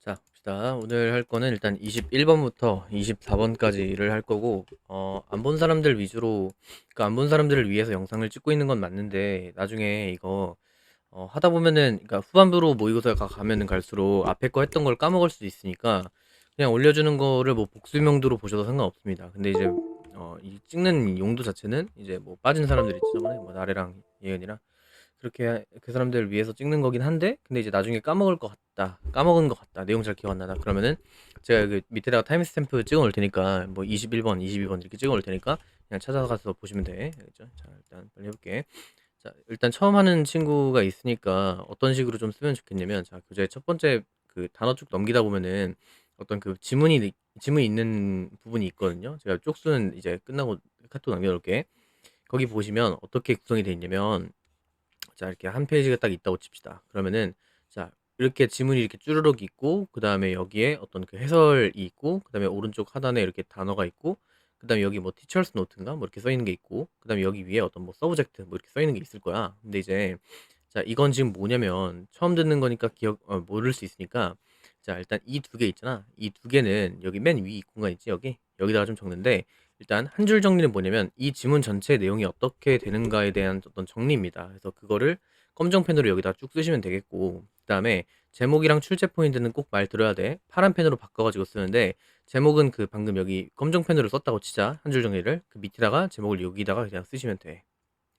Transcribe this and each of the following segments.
자, 봅시다. 오늘 할 거는 일단 21번부터 24번까지를 할 거고, 안 본 사람들 위주로, 그러니까 안 본 사람들을 위해서 영상을 찍고 있는 건 맞는데, 나중에 이거, 하다 보면은, 그러니까 후반부로 모의고사가 가면은 갈수록 앞에 거 했던 걸 까먹을 수도 있으니까, 그냥 올려주는 거를 뭐 복습용도로 보셔도 상관없습니다. 근데 이제, 이 찍는 용도 자체는 이제 뭐 빠진 사람들 있죠. 저번에 뭐 나래랑 예은이랑. 그렇게 그 사람들을 위해서 찍는 거긴 한데 근데 이제 나중에 까먹을 것 같다 까먹은 것 같다 내용 잘 기억 안 나다 그러면은 제가 그 밑에다가 타임스탬프 찍어 놓을 테니까 뭐 21번 22번 이렇게 찍어 놓을 테니까 그냥 찾아가서 보시면 돼. 알겠죠? 자, 일단 빨리 해볼게. 자, 일단 처음 하는 친구가 있으니까 어떤 식으로 좀 쓰면 좋겠냐면, 자, 교재 첫 번째 그 단어 쭉 넘기다 보면은 어떤 그 지문이 있는 부분이 있거든요. 제가 쪽수는 이제 끝나고 카톡 남겨놓을게. 거기 보시면 어떻게 구성이 되어 있냐면, 자, 이렇게 한 페이지가 딱 있다고 칩시다. 그러면은, 자, 이렇게 지문이 이렇게 쭈르륵 있고, 그 다음에 여기에 어떤 그 해설이 있고, 그 다음에 오른쪽 하단에 이렇게 단어가 있고, 그 다음에 여기 뭐 티처스 노트인가 뭐 이렇게 써 있는 게 있고, 그 다음에 여기 위에 어떤 뭐 서브젝트 뭐 이렇게 써 있는 게 있을 거야. 근데 이제, 자, 이건 지금 뭐냐면 처음 듣는 거니까 모를 수 있으니까, 자, 일단 이 두 개 있잖아. 이 두 개는 여기 맨 위 공간 있지, 여기다가 좀 적는데, 일단 한 줄 정리는 뭐냐면 이 지문 전체 내용이 어떻게 되는가에 대한 어떤 정리입니다. 그래서 그거를 검정 펜으로 여기다 쭉 쓰시면 되겠고, 그 다음에 제목이랑 출제 포인트는 꼭 말 들어야 돼. 파란 펜으로 바꿔가지고 쓰는데, 제목은 그 방금 여기 검정 펜으로 썼다고 치자. 한 줄 정리를 그 밑에다가 제목을 여기다가 그냥 쓰시면 돼.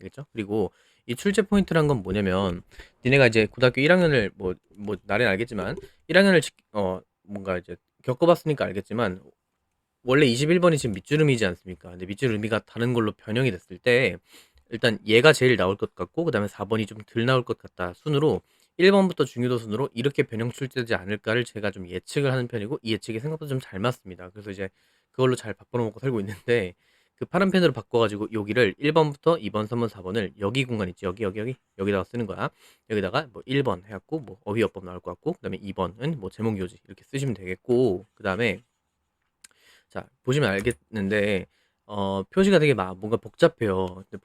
알겠죠? 그리고 이 출제 포인트란 건 뭐냐면, 니네가 이제 고등학교 1학년을 뭐 나는 알겠지만 1학년을 뭔가 이제 겪어봤으니까 알겠지만, 원래 21번이 지금 밑주름이지 않습니까? 근데 밑주름이가 다른 걸로 변형이 됐을 때 일단 얘가 제일 나올 것 같고, 그 다음에 4번이 좀 덜 나올 것 같다 순으로 1번부터 중요도 순으로 이렇게 변형 출제되지 않을까를 제가 좀 예측을 하는 편이고, 이 예측이 생각보다 좀 잘 맞습니다. 그래서 이제 그걸로 잘 바꿔놓고 살고 있는데, 그 파란 펜으로 바꿔가지고 여기를 1번부터 2번, 3번, 4번을 여기 공간 있지, 여기다가 쓰는 거야. 여기다가 뭐 1번 해갖고 뭐 어휘어법 나올 것 같고, 그 다음에 2번은 뭐 제목 요지 이렇게 쓰시면 되겠고, 그 다음에 자, 보시면 알겠는데, 표시가 되게 뭔가 복잡해요. 근데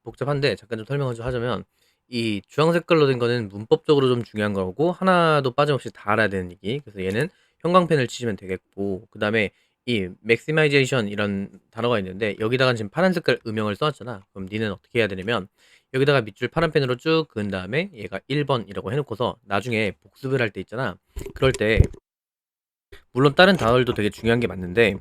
복잡한데, 잠깐 좀 설명을 좀 하자면, 이 주황 색깔로 된 거는 문법적으로 좀 중요한 거고, 하나도 빠짐없이 다 알아야 되는 얘기. 그래서 얘는 형광펜을 치시면 되겠고, 그 다음에 이 maximization 이런 단어가 있는데, 여기다가 지금 파란 색깔 음영을 써놨잖아. 그럼 니는 어떻게 해야 되냐면, 여기다가 밑줄 파란 펜으로 쭉 그은 다음에 얘가 1번이라고 해놓고서 나중에 복습을 할 때 있잖아. 그럴 때, 물론 다른 단어들도 되게 중요한 게 맞는데,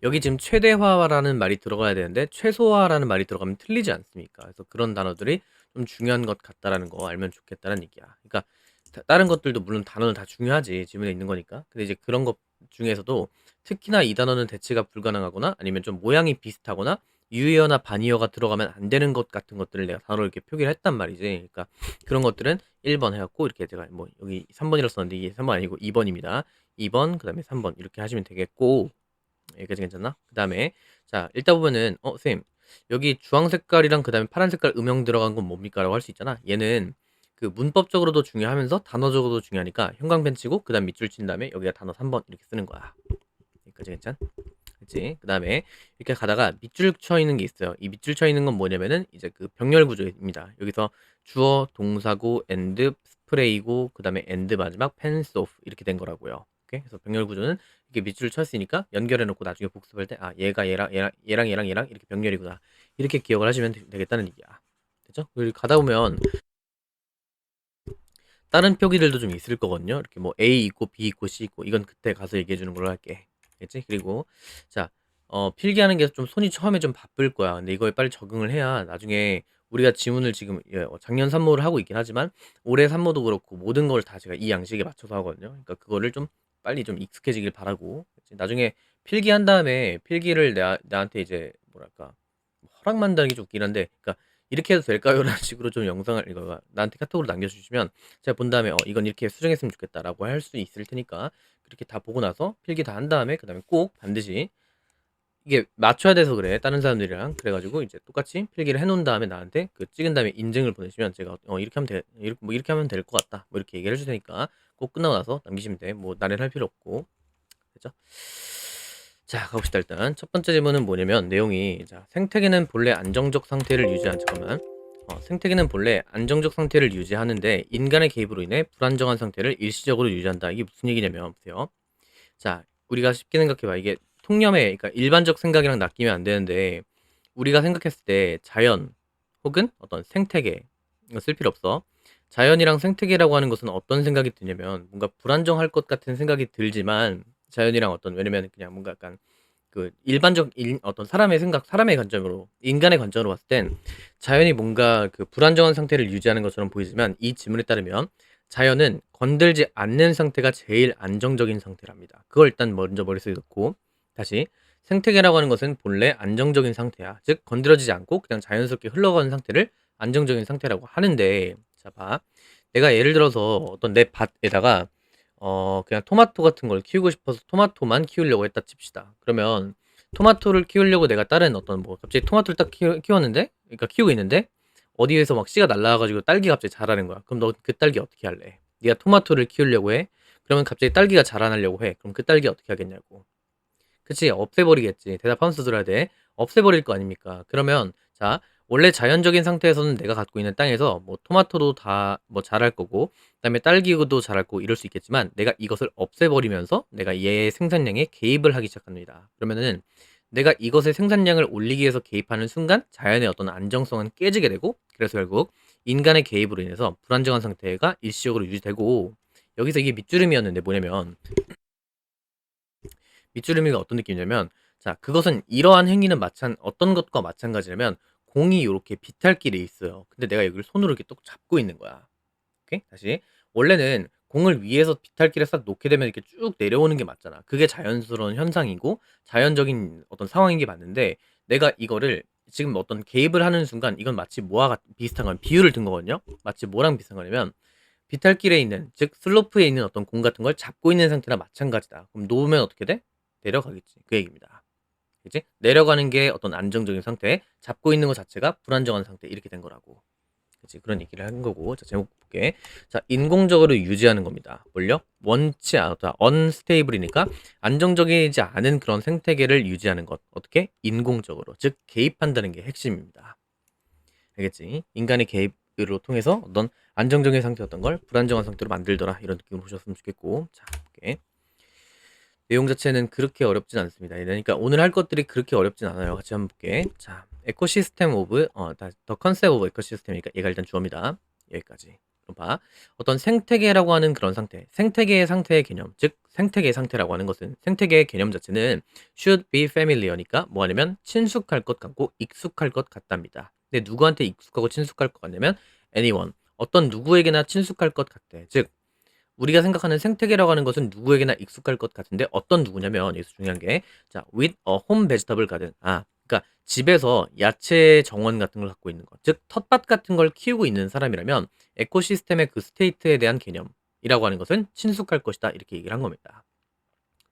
여기 지금 최대화라는 말이 들어가야 되는데 최소화라는 말이 들어가면 틀리지 않습니까? 그래서 그런 단어들이 좀 중요한 것 같다라는 거 알면 좋겠다는 얘기야. 그러니까 다른 것들도 물론 단어는 다 중요하지, 지문에 있는 거니까. 근데 이제 그런 것 중에서도 특히나 이 단어는 대체가 불가능하거나 아니면 좀 모양이 비슷하거나 유의어나 반의어가 들어가면 안 되는 것 같은 것들을 내가 단어로 이렇게 표기를 했단 말이지. 그러니까 그런 것들은 1번 해갖고, 이렇게 제가 뭐 여기 3번이라고 썼는데 이게 3번 아니고 2번입니다. 2번 그 다음에 3번 이렇게 하시면 되겠고, 여기까지 괜찮나? 그 다음에 자, 읽다 보면은 쌤, 여기 주황 색깔이랑 그 다음에 파란 색깔 음영 들어간 건 뭡니까? 라고 할 수 있잖아. 얘는 그 문법적으로도 중요하면서 단어적으로도 중요하니까 형광펜 치고 그 다음 밑줄 친 다음에 여기가 단어 3번 이렇게 쓰는 거야. 여기까지 괜찮? 그치? 그 다음에 이렇게 가다가 밑줄 쳐 있는 게 있어요. 이 밑줄 쳐 있는 건 뭐냐면은 이제 그 병렬 구조입니다. 여기서 주어, 동사고, 엔드, 스프레이고, 그 다음에 엔드 마지막 펜스 오프 이렇게 된 거라고요. 오케이? 그래서 병렬 구조는 이렇게 밑줄을 쳤으니까 연결해 놓고 나중에 복습할 때, 아, 얘가 얘랑 이렇게 병렬이구나, 이렇게 기억을 하시면 되겠다는 얘기야. 됐죠? 그리고 가다 보면 다른 표기들도 좀 있을 거거든요. 이렇게 뭐 A 있고 B 있고 C 있고, 이건 그때 가서 얘기해 주는 걸로 할게. 알겠지? 그리고 자, 필기하는 게 좀 손이 처음에 좀 바쁠 거야. 근데 이거에 빨리 적응을 해야 나중에 우리가 지문을 지금 작년 산모를 하고 있긴 하지만 올해 산모도 그렇고 모든 걸 다 제가 이 양식에 맞춰서 하거든요. 그러니까 그거를 좀 빨리 좀 익숙해지길 바라고, 그치? 나중에 필기한 다음에 필기를 나한테 이제 뭐랄까 허락만 다는 게 좀 웃긴 한데, 그러니까 이렇게 해도 될까요? 라는 식으로 좀 영상을 이거 나한테 카톡으로 남겨주시면 제가 본 다음에 이건 이렇게 수정했으면 좋겠다라고 할 수 있을 테니까, 그렇게 다 보고 나서 필기 다 한 다음에 그 다음에 꼭 반드시 이게 맞춰야 돼서 그래, 다른 사람들이랑. 그래가지고 이제 똑같이 필기를 해놓은 다음에 나한테 그 찍은 다음에 인증을 보내시면 제가 이렇게 하면 이렇게 하면 될 것 같다 뭐 이렇게 얘기를 해줄 테니까 꼭 끝나고 나서 남기시면 돼. 뭐 나를 할 필요 없고. 그죠? 자, 가봅시다. 일단 첫 번째 질문은 뭐냐면, 내용이, 자, 생태계는 본래 안정적 상태를 유지한, 잠깐만, 생태계는 본래 안정적 상태를 유지하는데 인간의 개입으로 인해 불안정한 상태를 일시적으로 유지한다. 이게 무슨 얘기냐면 보세요. 자, 우리가 쉽게 생각해봐. 이게 통념의 그러니까 일반적 생각이랑 낚이면 안 되는데 우리가 생각했을 때 자연 혹은 어떤 생태계 이거 쓸 필요 없어. 자연이랑 생태계라고 하는 것은 어떤 생각이 드냐면 뭔가 불안정할 것 같은 생각이 들지만 자연이랑 어떤 왜냐면 그냥 뭔가 약간 그 일반적 어떤 사람의 생각, 사람의 관점으로 인간의 관점으로 봤을 땐 자연이 뭔가 그 불안정한 상태를 유지하는 것처럼 보이지만 이 지문에 따르면 자연은 건들지 않는 상태가 제일 안정적인 상태랍니다. 그걸 일단 먼저 머릿속에 넣고 다시 생태계라고 하는 것은 본래 안정적인 상태야. 즉 건드려지지 않고 그냥 자연스럽게 흘러가는 상태를 안정적인 상태라고 하는데 자 봐. 내가 예를 들어서 어떤 내 밭에다가 그냥 토마토 같은 걸 키우고 싶어서 토마토만 키우려고 했다 칩시다. 그러면 토마토를 키우려고 내가 다른 어떤 뭐 갑자기 토마토를 딱 키웠는데 그러니까 키우고 있는데 어디에서 막 씨가 날라와 가지고 딸기가 갑자기 자라는 거야. 그럼 너 그 딸기 어떻게 할래? 네가 토마토를 키우려고 해. 그러면 갑자기 딸기가 자라나려고 해. 그럼 그 딸기 어떻게 하겠냐고. 그치? 없애버리겠지. 대답하면서 들어야 돼. 없애버릴 거 아닙니까? 그러면 자 원래 자연적인 상태에서는 내가 갖고 있는 땅에서 뭐 토마토도 다 뭐 자랄 거고 그다음에 딸기도 자랄 거고 이럴 수 있겠지만 내가 이것을 없애버리면서 내가 얘의 생산량에 개입을 하기 시작합니다. 그러면은 내가 이것의 생산량을 올리기 위해서 개입하는 순간 자연의 어떤 안정성은 깨지게 되고 그래서 결국 인간의 개입으로 인해서 불안정한 상태가 일시적으로 유지되고 여기서 이게 밑주름이었는데 뭐냐면 밑주름이가 어떤 느낌이냐면 자 그것은 이러한 행위는 어떤 것과 마찬가지냐면 공이 요렇게 비탈길에 있어요. 근데 내가 여기를 손으로 이렇게 또 잡고 있는 거야. 오케이? 다시. 원래는 공을 위에서 비탈길에 싹 놓게 되면 이렇게 쭉 내려오는 게 맞잖아. 그게 자연스러운 현상이고 자연적인 어떤 상황인 게 맞는데 내가 이거를 지금 어떤 개입을 하는 순간 이건 마치 비슷한 건 비유를 든 거거든요. 마치 뭐랑 비슷한 거냐면 비탈길에 있는 즉 슬로프에 있는 어떤 공 같은 걸 잡고 있는 상태나 마찬가지다. 그럼 놓으면 어떻게 돼? 내려가겠지. 그 얘기입니다. 그지? 내려가는 게 어떤 안정적인 상태, 잡고 있는 것 자체가 불안정한 상태 이렇게 된 거라고. 그치? 그런 얘기를 한 거고. 자, 제목 볼게. 자, 인공적으로 유지하는 겁니다. 뭘요? 원치 않다. 언스테이블이니까 안정적이지 않은 그런 생태계를 유지하는 것. 어떻게? 인공적으로. 즉, 개입한다는 게 핵심입니다. 알겠지? 인간의 개입으로 통해서 어떤 안정적인 상태였던 걸 불안정한 상태로 만들더라. 이런 느낌으로 보셨으면 좋겠고. 자, 볼게. 내용 자체는 그렇게 어렵진 않습니다. 그러니까 오늘 할 것들이 그렇게 어렵진 않아요. 같이 한번 볼게. 자, 에코시스템 오브 더 컨셉 오브 에코시스템이니까 얘가 일단 주어입니다. 여기까지. 그럼 봐. 어떤 생태계라고 하는 그런 상태, 생태계의 상태의 개념, 즉 생태계의 상태라고 하는 것은 생태계의 개념 자체는 should be familiar니까 뭐 하냐면 친숙할 것 같고 익숙할 것 같답니다. 근데 누구한테 익숙하고 친숙할 것 같냐면 anyone, 어떤 누구에게나 친숙할 것 같대. 즉 우리가 생각하는 생태계라고 하는 것은 누구에게나 익숙할 것 같은데 어떤 누구냐면 여기서 중요한 게 자, with a home vegetable garden. 그러니까 집에서 야채 정원 같은 걸 갖고 있는 것. 즉 텃밭 같은 걸 키우고 있는 사람이라면 에코시스템의 그 스테이트에 대한 개념이라고 하는 것은 친숙할 것이다. 이렇게 얘기를 한 겁니다.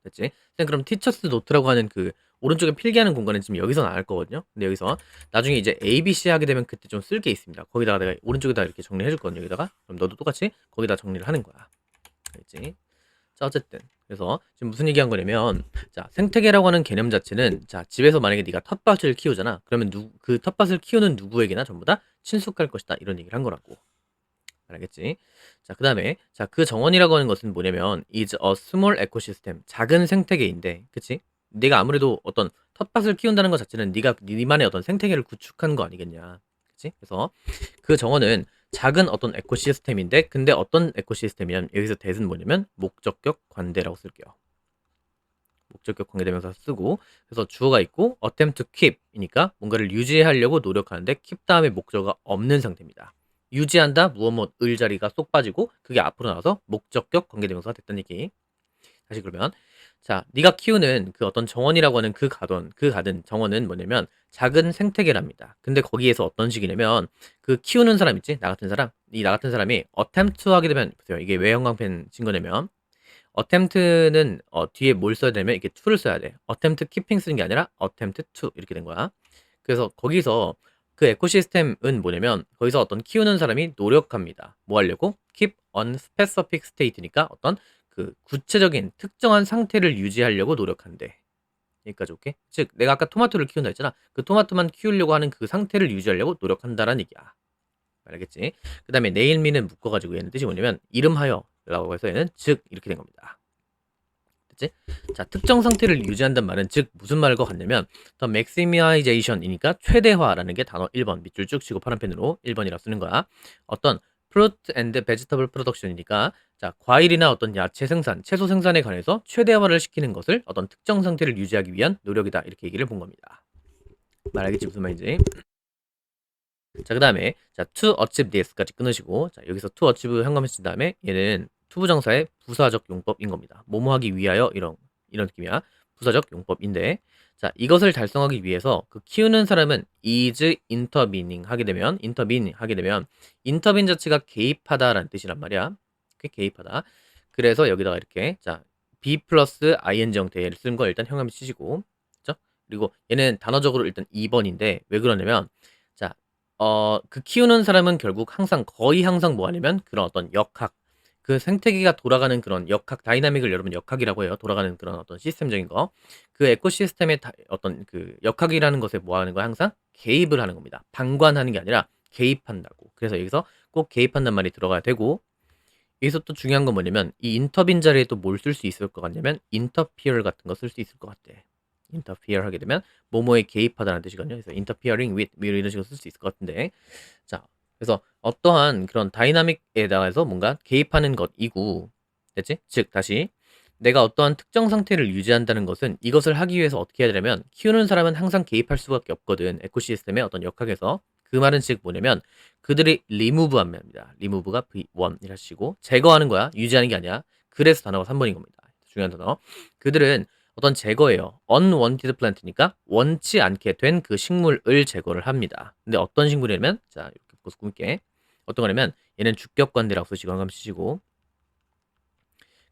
됐지? 선생님 그럼 티처스 노트라고 하는 그 오른쪽에 필기하는 공간은 지금 여기서 나올 거거든요. 근데 여기서 나중에 이제 A, B, C 하게 되면 그때 좀 쓸 게 있습니다. 거기다가 내가 오른쪽에다 이렇게 정리해 줄 거거든요. 여기다가. 그럼 너도 똑같이 거기다 정리를 하는 거야. 알지? 자, 어쨌든. 그래서 지금 무슨 얘기한 거냐면, 자, 생태계라고 하는 개념 자체는, 자, 집에서 만약에 네가 텃밭을 키우잖아. 그러면 그 텃밭을 키우는 누구에게나 전부 다 친숙할 것이다. 이런 얘기를 한 거라고. 알겠지? 자, 그 다음에, 자, 그 정원이라고 하는 것은 뭐냐면, is a small ecosystem. 작은 생태계인데, 그치? 네가 아무래도 어떤 텃밭을 키운다는 것 자체는 네가 니만의 어떤 생태계를 구축한 거 아니겠냐. 그치? 그래서 그 정원은 작은 어떤 에코시스템인데 근데 어떤 에코시스템이냐면 여기서 대은 뭐냐면 목적격 관대라고 쓸게요. 목적격 관계대명사 쓰고 그래서 주어가 있고 attempt to keep이니까 뭔가를 유지하려고 노력하는데 keep 다음에 목적어가 없는 상태입니다. 유지한다 무엇 을 자리가 쏙 빠지고 그게 앞으로 나와서 목적격 관계대명사가 됐다는 얘기. 다시 그러면 자 네가 키우는 그 어떤 정원이라고 하는 그 가든 정원은 뭐냐면 작은 생태계랍니다. 근데 거기에서 어떤 식이냐면 그 키우는 사람 있지 나 같은 사람 이 나 같은 사람이 attempt 하게 되면 보세요 이게 왜 형광펜 친 거냐면 attempt는 뒤에 뭘 써야 되면 이렇게 to를 써야 돼. attempt keeping 쓰는 게 아니라 attempt to 이렇게 된 거야. 그래서 거기서 그 에코시스템은 뭐냐면 거기서 어떤 키우는 사람이 노력합니다. 뭐 하려고? keep on specific state니까 어떤 그 구체적인 특정한 상태를 유지하려고 노력한대. 여기까지 오케이? 즉 내가 아까 토마토를 키운다 했잖아. 그 토마토만 키우려고 하는 그 상태를 유지하려고 노력한다라는 얘기야. 알겠지? 그 다음에 neilme는 묶어가지고 얘는 뜻이 뭐냐면 이름하여 라고 해서 얘는 즉 이렇게 된 겁니다. 됐지? 자, 특정 상태를 유지한단 말은 즉 무슨 말과 같냐면 the maximization이니까 최대화라는 게 단어 1번 밑줄 쭉 치고 파란펜으로 1번이라 쓰는 거야. 어떤 fruit and vegetable production이니까 자, 과일이나 어떤 야채 생산, 채소 생산에 관해서 최대화를 시키는 것을 어떤 특정 상태를 유지하기 위한 노력이다. 이렇게 얘기를 본 겁니다. 말하겠지 무슨 말인지. 자, 그 다음에 자, to achieve this까지 끊으시고 자, 여기서 to achieve 현관에 쓴 다음에 얘는 투부정사의 부사적 용법인 겁니다. 뭐뭐 하기 위하여 이런 느낌이야. 부사적 용법인데 자, 이것을 달성하기 위해서 그 키우는 사람은 is intervening 하게 되면 intervene 자체가 개입하다라는 뜻이란 말이야. 그 개입하다. 그래서 여기다가 이렇게 자, be 플러스 ing 형태를 쓴 거 일단 현관에 치시고 그죠? 그리고 얘는 단어적으로 일단 2번인데 왜 그러냐면 자, 그 키우는 사람은 결국 거의 항상 뭐 하냐면 그런 어떤 역학, 그 생태계가 돌아가는 그런 역학, 다이나믹을 여러분 역학이라고 해요. 돌아가는 그런 어떤 시스템적인 거. 그 에코시스템의 어떤 그 역학이라는 것에 뭐 하는 거야? 항상 개입을 하는 겁니다. 방관하는 게 아니라 개입한다고. 그래서 여기서 꼭 개입한다는 말이 들어가야 되고, 여기서 또 중요한 건 뭐냐면 이 인터빈 자리에 또 뭘 쓸 수 있을 것 같냐면 인터피어 같은 거 쓸 수 있을 것 같대. interfere 하게 되면 뭐뭐에 개입하다는 뜻이거든요. 그래서 interfering with 뭐 이런 식으로 쓸 수 있을 것 같은데 자 그래서 어떠한 그런 다이나믹에 대해서 뭔가 개입하는 것이고 됐지? 즉 다시 내가 어떠한 특정 상태를 유지한다는 것은 이것을 하기 위해서 어떻게 해야 되냐면 키우는 사람은 항상 개입할 수밖에 없거든. 에코시스템의 어떤 역학에서 그 말은 즉 뭐냐면 그들이 remove한 말입니다. remove가 V1이라 시고 제거하는 거야. 유지하는 게 아니야. 그래서 단어가 3번인 겁니다. 중요한 단어. 그들은 어떤 제거예요. unwanted plant니까 원치 않게 된 그 식물을 제거를 합니다. 근데 어떤 식물이냐면 자 이렇게 보고 꾸밀게. 어떤 거냐면 얘는 주격관대라고 쓰시고 한감 쓰시고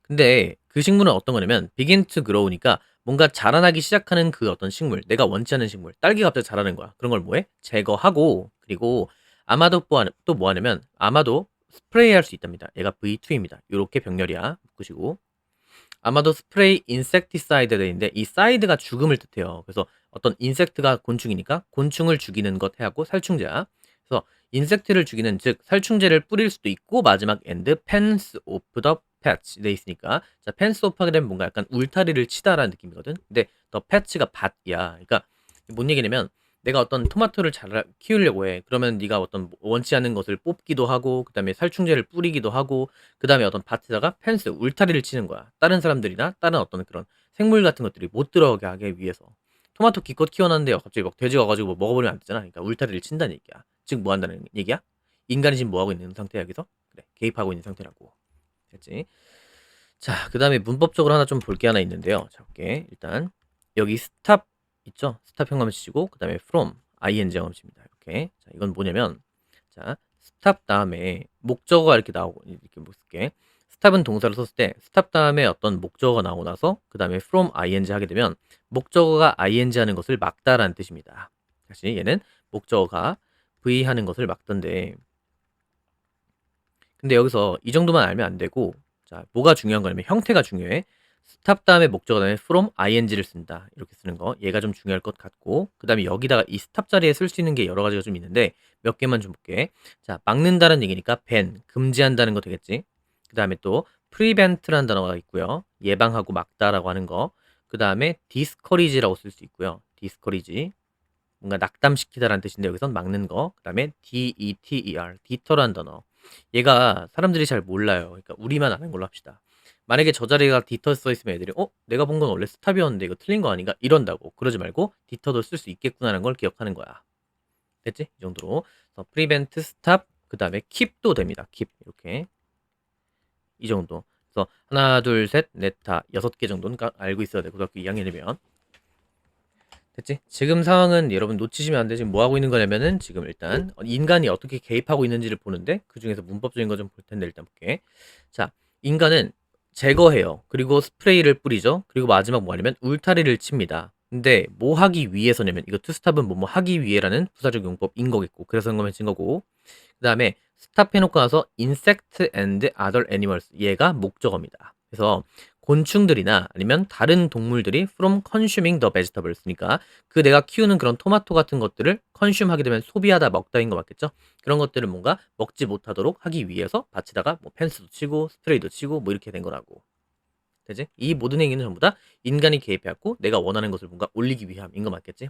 근데 그 식물은 어떤 거냐면 begin to grow니까 뭔가 자라나기 시작하는 그 어떤 식물, 내가 원치 않는 식물, 딸기가 갑자기 자라는 거야. 그런 걸 뭐해? 제거하고 그리고 아마도 또 뭐 하냐면 아마도 스프레이 할 수 있답니다. 얘가 V2입니다. 이렇게 병렬이야. 묶으시고 아마도 스프레이 인섹티사이드 되는데 이 사이드가 죽음을 뜻해요. 그래서 어떤 인섹트가 곤충이니까 곤충을 죽이는 것 해하고 살충제야. 그래서 인섹트를 죽이는 즉 살충제를 뿌릴 수도 있고 마지막 엔드 펜스 오프 더 패치 돼 있으니까 자 펜스 오프 하게 되면 뭔가 약간 울타리를 치다라는 느낌이거든. 근데 더 패치가 밭이야. 그러니까 뭔 얘기냐면 내가 어떤 토마토를 잘 키우려고 해. 그러면 네가 어떤 원치 않는 것을 뽑기도 하고 그다음에 살충제를 뿌리기도 하고 그다음에 어떤 밭에다가 펜스, 울타리를 치는 거야. 다른 사람들이나 다른 어떤 그런 생물 같은 것들이 못 들어오게 하기 위해서. 토마토 기껏 키워놨는데 갑자기 막 돼지가 와가지고 뭐 먹어버리면 안 되잖아. 그러니까 울타리를 친다는 얘기야. 즉 뭐 한다는 얘기야? 인간이 지금 뭐 하고 있는 상태야 여기서? 그래, 개입하고 있는 상태라고. 됐지? 자, 그다음에 문법적으로 하나 좀 볼 게 하나 있는데요. 자, 볼게. 일단 여기 스탑 있죠? 스탑 현관을 치시고 그다음에 from ing 현관을 칩니다. 이렇게. 자, 이건 뭐냐면 자, 스탑 다음에 목적어가 이렇게 나오고 이렇게 볼게. 스탑은 동사를 썼을 때 스탑 다음에 어떤 목적어가 나오고 나서 그다음에 from ing 하게 되면 목적어가 ing 하는 것을 막다라는 뜻입니다. 다시 얘는 목적어가 v 하는 것을 막던데 근데 여기서 이 정도만 알면 안 되고 자, 뭐가 중요한 거냐면 형태가 중요해. 스탑 다음에 목적어 다음에 from ing를 쓴다. 이렇게 쓰는 거. 얘가 좀 중요할 것 같고 그 다음에 여기다가 이 스탑 자리에 쓸 수 있는 게 여러 가지가 좀 있는데 몇 개만 좀 볼게. 자, 막는다는 얘기니까 ban, 금지한다는 거 되겠지. 그 다음에 또 prevent라는 단어가 있고요. 예방하고 막다라고 하는 거. 그 다음에 discourage라고 쓸 수 있고요. discourage. 뭔가 낙담시키다라는 뜻인데 여기선 막는 거. 그 다음에 deter, deter라는 단어. 얘가 사람들이 잘 몰라요. 그러니까 우리만 아는 걸로 합시다. 만약에 저 자리가 디터 써 있으면 애들이 내가 본 건 원래 스탑이었는데 이거 틀린 거 아닌가? 이런다고. 그러지 말고 디터도 쓸 수 있겠구나라는 걸 기억하는 거야. 됐지? 이 정도로. 그래서 prevent, stop, 그 다음에 keep도 됩니다. keep 이렇게 이 정도. 그래서 하나, 둘, 셋, 넷, 다 6개 정도는 알고 있어야 돼. 고등학교 2학년이면. 됐지? 지금 상황은 여러분 놓치시면 안 돼. 지금 뭐 하고 있는 거냐면은 지금 일단 인간이 어떻게 개입하고 있는지를 보는데 그 중에서 문법적인 거 좀 볼 텐데 일단 볼게. 자, 인간은 제거해요. 그리고 스프레이를 뿌리죠. 그리고 마지막 뭐 하냐면 울타리를 칩니다. 근데 뭐 하기 위해서냐면 이거 투스탑은 뭐 하기 위해라는 부사적 용법인 거겠고 그래서 그런 거면 친 거고 그 다음에 스탑 해놓고 나서 insect and other animals 얘가 목적어입니다. 그래서 곤충들이나 아니면 다른 동물들이 from consuming the vegetables니까 그 내가 키우는 그런 토마토 같은 것들을 consume 하게 되면 소비하다 먹다인 거 맞겠죠? 그런 것들을 뭔가 먹지 못하도록 하기 위해서 밭에다가 뭐 펜스도 치고 스프레이도 치고 뭐 이렇게 된 거라고. 되지? 이 모든 행위는 전부 다 인간이 개입해갖고 내가 원하는 것을 뭔가 올리기 위함인 거 맞겠지?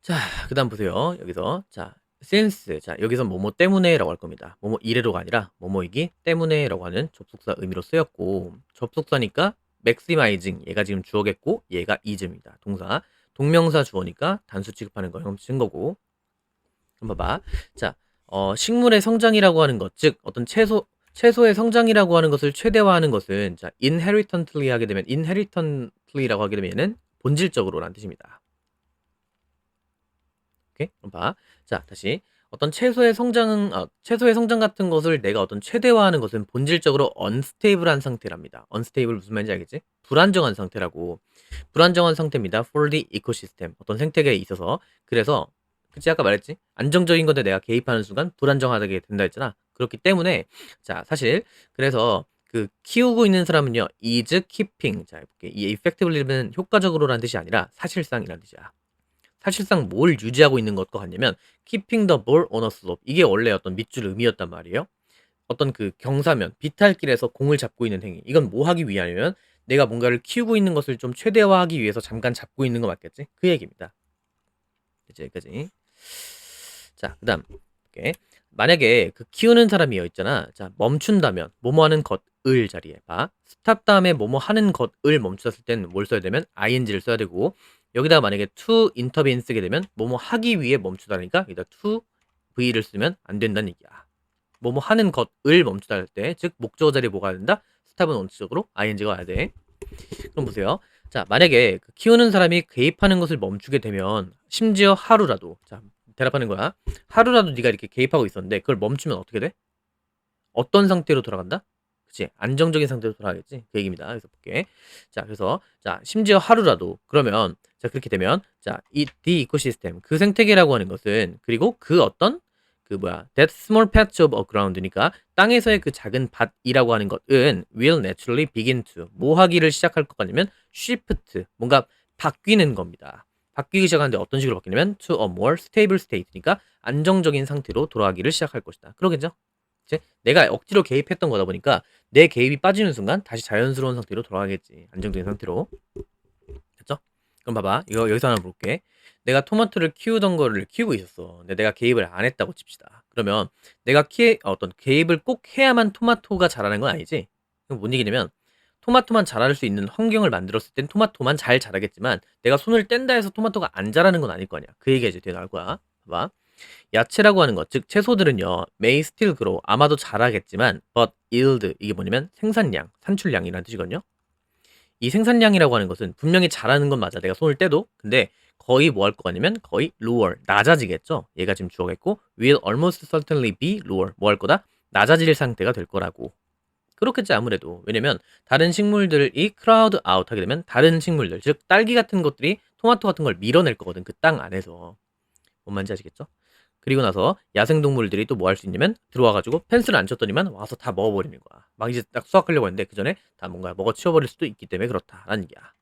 자, 그 다음 보세요. 여기서 자 since 자 여기서 뭐뭐 때문에라고 할 겁니다. 뭐뭐 이래로가 아니라 뭐뭐이기 때문에라고 하는 접속사 의미로 쓰였고 접속사니까 maximizing 얘가 지금 주어겠고 얘가 is입니다. 동사 동명사 주어니까 단수 취급하는 거 형 쓴 거고 한번 봐봐. 자 식물의 성장이라고 하는 것, 즉 어떤 채소의 성장이라고 하는 것을 최대화하는 것은 자 inherently 하게 되면 inherently라고 하게 되면 얘는 본질적으로라는 뜻입니다. 오케이? 그럼 봐. 자, 다시. 어떤 채소의 성장 같은 것을 내가 어떤 최대화하는 것은 본질적으로 unstable한 상태랍니다. unstable 무슨 말인지 알겠지? 불안정한 상태라고. 불안정한 상태입니다. for the ecosystem. 어떤 생태계에 있어서. 그래서, 그치, 아까 말했지? 안정적인 건데 내가 개입하는 순간 불안정하게 된다 했잖아. 그렇기 때문에, 자, 사실, 그래서 그 키우고 있는 사람은요, is keeping. 자, 해볼게. 이 effectively는 효과적으로라는 뜻이 아니라 사실상이라는 뜻이야. 사실상 뭘 유지하고 있는 것과 같냐면 keeping the ball on a slope 이게 원래 어떤 밑줄 의미였단 말이에요. 어떤 그 경사면 비탈길에서 공을 잡고 있는 행위 이건 뭐 하기 위하냐면 내가 뭔가를 키우고 있는 것을 좀 최대화하기 위해서 잠깐 잡고 있는 거 맞겠지? 그 얘기입니다. 이제 여기까지. 자, 그다음 볼게. 만약에 그 키우는 사람이여 있잖아. 자, 멈춘다면 뭐뭐 하는 것을 자리에 봐. 스탑 다음에 뭐뭐 하는 것을 멈추었을 때는 뭘 써야 되면 ing를 써야 되고 여기다가 만약에 to intervene 쓰게 되면 뭐뭐 하기 위해 멈추다니까 여기다 to v를 쓰면 안 된다는 얘기야. 뭐뭐 하는 것을 멈추다 할 때, 즉 목적어 자리에 뭐가 된다? 스탑은 원칙적으로 ing가 와야 돼. 그럼 보세요. 자, 만약에 그 키우는 사람이 개입하는 것을 멈추게 되면 심지어 하루라도 자, 대답하는 거야. 하루라도 네가 이렇게 개입하고 있었는데 그걸 멈추면 어떻게 돼? 어떤 상태로 돌아간다? 그치? 안정적인 상태로 돌아가겠지? 그 얘기입니다. 그래서 볼게. 자, 그래서, 자, 심지어 하루라도, 그러면, 자, 그렇게 되면, 자, the ecosystem, 그 생태계라고 하는 것은, 그리고 그 어떤, 그 뭐야, that small patch of ground니까, 땅에서의 그 작은 밭이라고 하는 것은, will naturally begin to, 뭐 하기를 시작할 것 같냐면, shift, 뭔가 바뀌는 겁니다. 바뀌기 시작하는데 어떤 식으로 바뀌냐면, to a more stable state니까, 안정적인 상태로 돌아가기를 시작할 것이다. 그러겠죠? 내가 억지로 개입했던 거다 보니까 내 개입이 빠지는 순간 다시 자연스러운 상태로 돌아가겠지. 안정적인 상태로. 됐죠? 그럼 봐봐. 이거 여기서 하나 볼게. 내가 토마토를 키우던 거를 키우고 있었어. 근데 내가 개입을 안 했다고 칩시다. 그러면 내가 어떤 개입을 꼭 해야만 토마토가 자라는 건 아니지. 그럼 뭔 얘기냐면 토마토만 자랄 수 있는 환경을 만들었을 땐 토마토만 잘 자라겠지만 내가 손을 뗀다 해서 토마토가 안 자라는 건 아닐 거 아니야. 그 얘기가 이제 뒤에 나올 거야. 봐봐. 야채라고 하는 것, 즉 채소들은요, may still grow, 아마도 자라겠지만, but yield, 이게 뭐냐면 생산량, 산출량이라는 뜻이거든요. 이 생산량이라고 하는 것은 분명히 자라는 건 맞아. 내가 손을 떼도. 근데 거의 뭐 할 것 같냐면 거의 lower, 낮아지겠죠. 얘가 지금 주어겠고, will almost certainly be lower, 뭐 할 거다? 낮아질 상태가 될 거라고. 그렇겠지 아무래도. 왜냐면 다른 식물들이 crowd out 하게 되면 다른 식물들, 즉 딸기 같은 것들이 토마토 같은 걸 밀어낼 거거든. 그 땅 안에서. 뭔 말인지 아시겠죠? 그리고 나서 야생동물들이 또 뭐 할 수 있냐면 들어와가지고 펜스를 안 쳤더니만 와서 다 먹어버리는 거야. 막 이제 딱 수확하려고 했는데 그 전에 다 뭔가 먹어 치워버릴 수도 있기 때문에 그렇다라는 얘기야.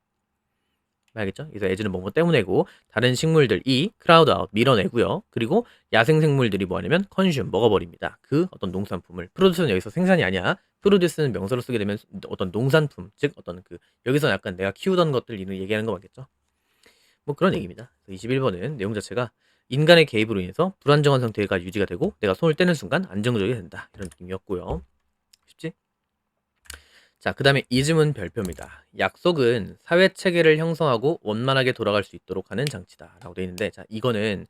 알겠죠? 그래서 에즈는 뭐뭐 때문에고 다른 식물들이 크라우드 아웃 밀어내고요. 그리고 야생 생물들이 뭐 하냐면 컨슘 먹어버립니다. 그 어떤 농산품을 프로듀스는 여기서 생산이 아니야. 프로듀스는 명사로 쓰게 되면 어떤 농산품 즉 어떤 그 여기서 약간 내가 키우던 것들 이런 얘기하는 거 맞겠죠? 뭐 그런 얘기입니다. 21번은 내용 자체가 인간의 개입으로 인해서 불안정한 상태가 유지가 되고 내가 손을 떼는 순간 안정적이 된다. 이런 느낌이었고요. 쉽지? 자, 그 다음에 이즘은 별표입니다. 약속은 사회 체계를 형성하고 원만하게 돌아갈 수 있도록 하는 장치다. 라고 되어 있는데, 자, 이거는,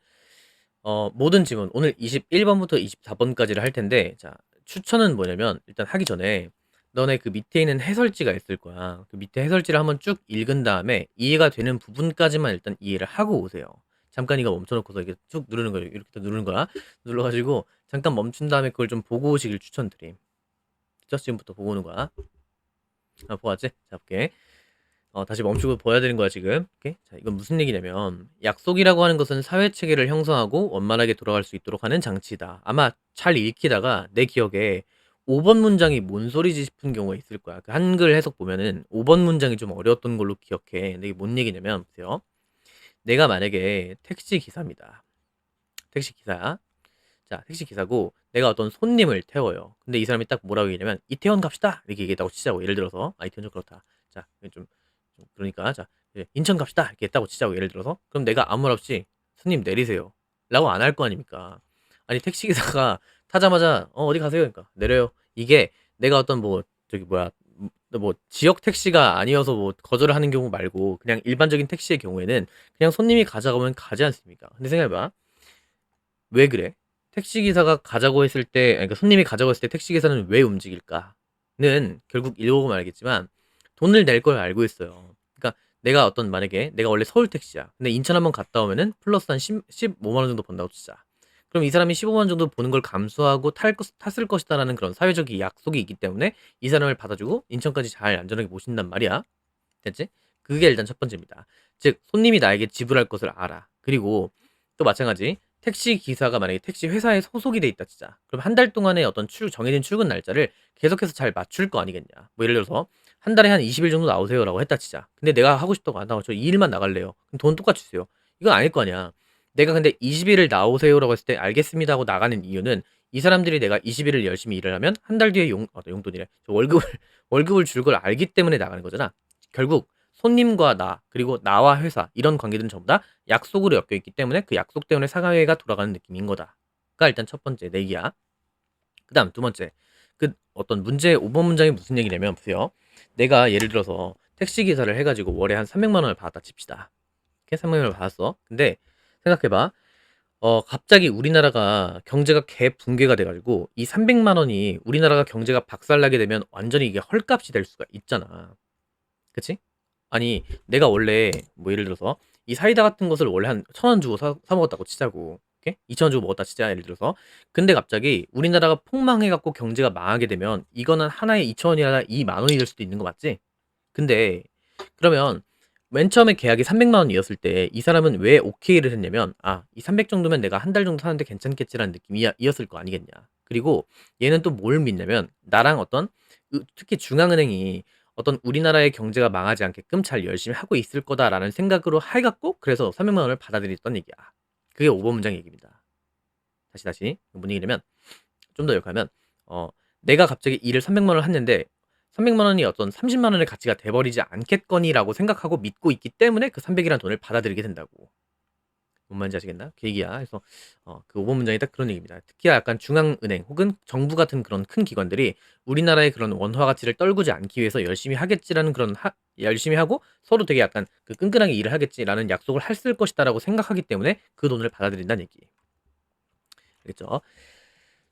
모든 지문, 오늘 21번부터 24번까지를 할 텐데, 자, 추천은 뭐냐면, 일단 하기 전에, 너네 그 밑에 있는 해설지가 있을 거야. 그 밑에 해설지를 한번 쭉 읽은 다음에, 이해가 되는 부분까지만 일단 이해를 하고 오세요. 잠깐 이거 멈춰놓고서 이렇게 쭉 누르는 거예요. 이렇게 딱 누르는 거야. 눌러가지고, 잠깐 멈춘 다음에 그걸 좀 보고 오시길 추천드림. 그쵸? 지금부터 보고 오는 거야. 보았지? 자, 볼게. 다시 멈추고 보야 되는 거야, 지금. 오케이? 자, 이건 무슨 얘기냐면, 약속이라고 하는 것은 사회 체계를 형성하고 원만하게 돌아갈 수 있도록 하는 장치다. 아마 잘 읽히다가 내 기억에 5번 문장이 뭔 소리지 싶은 경우가 있을 거야. 그 한글 해석 보면은 5번 문장이 좀 어려웠던 걸로 기억해. 근데 이게 뭔 얘기냐면 보세요. 내가 만약에 택시 기사입니다. 택시 기사야. 자, 택시 기사고 내가 어떤 손님을 태워요. 근데 이 사람이 딱 뭐라고 얘기냐면 이태원 갑시다 이렇게 얘기했다고 치자고. 예를 들어서 이태원 좀 그렇다. 자, 좀 그러니까 자, 이제 인천 갑시다 이렇게 했다고 치자고. 예를 들어서 그럼 내가 아무 말 없이 손님 내리세요 라고 안 할 거 아닙니까? 아니 택시 기사가 타자마자 어디 가세요 그러니까 내려요. 이게 내가 어떤 뭐 저기 뭐야 뭐 지역 택시가 아니어서 뭐 거절을 하는 경우 말고 그냥 일반적인 택시의 경우에는 그냥 손님이 가자고 하면 가지 않습니까? 근데 생각해봐. 왜 그래? 택시 기사가 가자고 했을 때, 그러니까 손님이 가자고 했을 때 택시 기사는 왜 움직일까?는 결국 읽어보면 알겠지만 돈을 낼 걸 알고 있어요. 그러니까 내가 어떤 만약에 내가 원래 서울 택시야. 근데 인천 한번 갔다 오면은 플러스 한 15만 원 정도 번다고 치자. 그럼 이 사람이 15만 원 정도 보는 걸 감수하고 탔을 것이다라는 그런 사회적 약속이 있기 때문에 이 사람을 받아주고 인천까지 잘 안전하게 모신단 말이야. 됐지? 그게 일단 첫 번째입니다. 즉 손님이 나에게 지불할 것을 알아. 그리고 또 마찬가지 택시 기사가 만약에 택시 회사에 소속이 돼 있다 진짜. 그럼 한 달 동안의 어떤 정해진 출근 날짜를 계속해서 잘 맞출 거 아니겠냐. 뭐 예를 들어서 한 달에 한 20일 정도 나오세요라고 했다 치자. 근데 내가 하고 싶다고 안 나와. 저 2일만 나갈래요. 그럼 돈 똑같이 주세요. 이건 아닐 거 아니야. 내가 근데 20일을 나오세요라고 했을 때 알겠습니다 하고 나가는 이유는 이 사람들이 내가 20일을 열심히 일을 하면 한 달 뒤에 용돈이래. 저 월급을 월급을 줄 걸 알기 때문에 나가는 거잖아. 결국 손님과 나 그리고 나와 회사 이런 관계들은 전부 다 약속으로 엮여 있기 때문에 그 약속 때문에 사회가 돌아가는 느낌인 거다가 일단 첫 번째 내기야. 그다음 두 번째 그 어떤 문제 5번 문장이 무슨 얘기냐면 보세요. 내가 예를 들어서 택시 기사를 해가지고 월에 한 300만 원을 받았다 칩시다. 이렇게 300만 원을 받았어. 근데 생각해봐. 갑자기 우리나라가 경제가 개 붕괴가 돼가지고 이 300만 원이 우리나라가 경제가 박살나게 되면 완전히 이게 헐값이 될 수가 있잖아. 그치? 아니 내가 원래 뭐 예를 들어서 이 사이다 같은 것을 원래 한 1,000원 주고 사 먹었다고 치자고. 오케이? 2,000원 주고 먹었다 치자 예를 들어서. 근데 갑자기 우리나라가 폭망해 갖고 경제가 망하게 되면 이거는 하나에 2,000원이 아니라 2만 원이 될 수도 있는 거 맞지? 근데 그러면 맨 처음에 계약이 300만 원이었을 때 이 사람은 왜 오케이를 했냐면 이 300 정도면 내가 한 달 정도 사는데 괜찮겠지라는 느낌이었을 거 아니겠냐. 그리고 얘는 또 뭘 믿냐면 나랑 어떤 특히 중앙은행이 어떤 우리나라의 경제가 망하지 않게끔 잘 열심히 하고 있을 거다라는 생각으로 해갖고 그래서 300만 원을 받아들였던 얘기야. 그게 5번 문장 얘기입니다. 다시 뭔 얘기냐면 좀 더 욕하면 내가 갑자기 일을 300만 원을 했는데 300만 원이 어떤 30만 원의 가치가 돼버리지 않겠거니라고 생각하고 믿고 있기 때문에 그 300이라는 돈을 받아들이게 된다고. 뭔 말인지 아시겠나? 그 얘기야. 그래서 그 5번 문장이 딱 그런 얘기입니다. 특히 약간 중앙은행 혹은 정부 같은 그런 큰 기관들이 우리나라의 그런 원화 가치를 떨구지 않기 위해서 열심히 하겠지라는 그런 열심히 하고 서로 되게 약간 그 끈끈하게 일을 하겠지라는 약속을 했을 것이다라고 생각하기 때문에 그 돈을 받아들인다는 얘기. 알겠죠?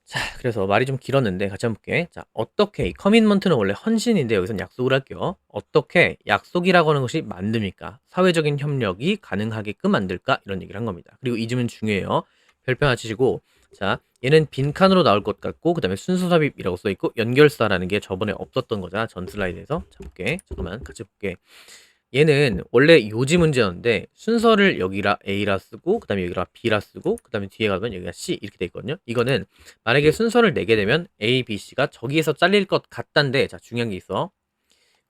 자, 그래서 말이 좀 길었는데 같이 한번 볼게. 자, 어떻게 이 커밋먼트는 원래 헌신인데 여기선 약속을 할게요. 어떻게 약속이라고 하는 것이 만듭니까? 사회적인 협력이 가능하게끔 만들까? 이런 얘기를 한 겁니다. 그리고 이 점은 중요해요. 별표 하나 치시고 자, 얘는 빈칸으로 나올 것 같고 그 다음에 순서 삽입이라고 써있고 연결사라는 게 저번에 없었던 거잖아. 전 슬라이드에서. 자, 볼게. 잠깐만 같이 볼게. 얘는 원래 요지 문제였는데 순서를 여기라 A라 쓰고 그 다음에 여기라 B라 쓰고 그 다음에 뒤에 가면 여기가 C 이렇게 돼 있거든요. 이거는 만약에 순서를 내게 되면 A, B, C가 저기에서 잘릴 것 같단데 자 중요한 게 있어.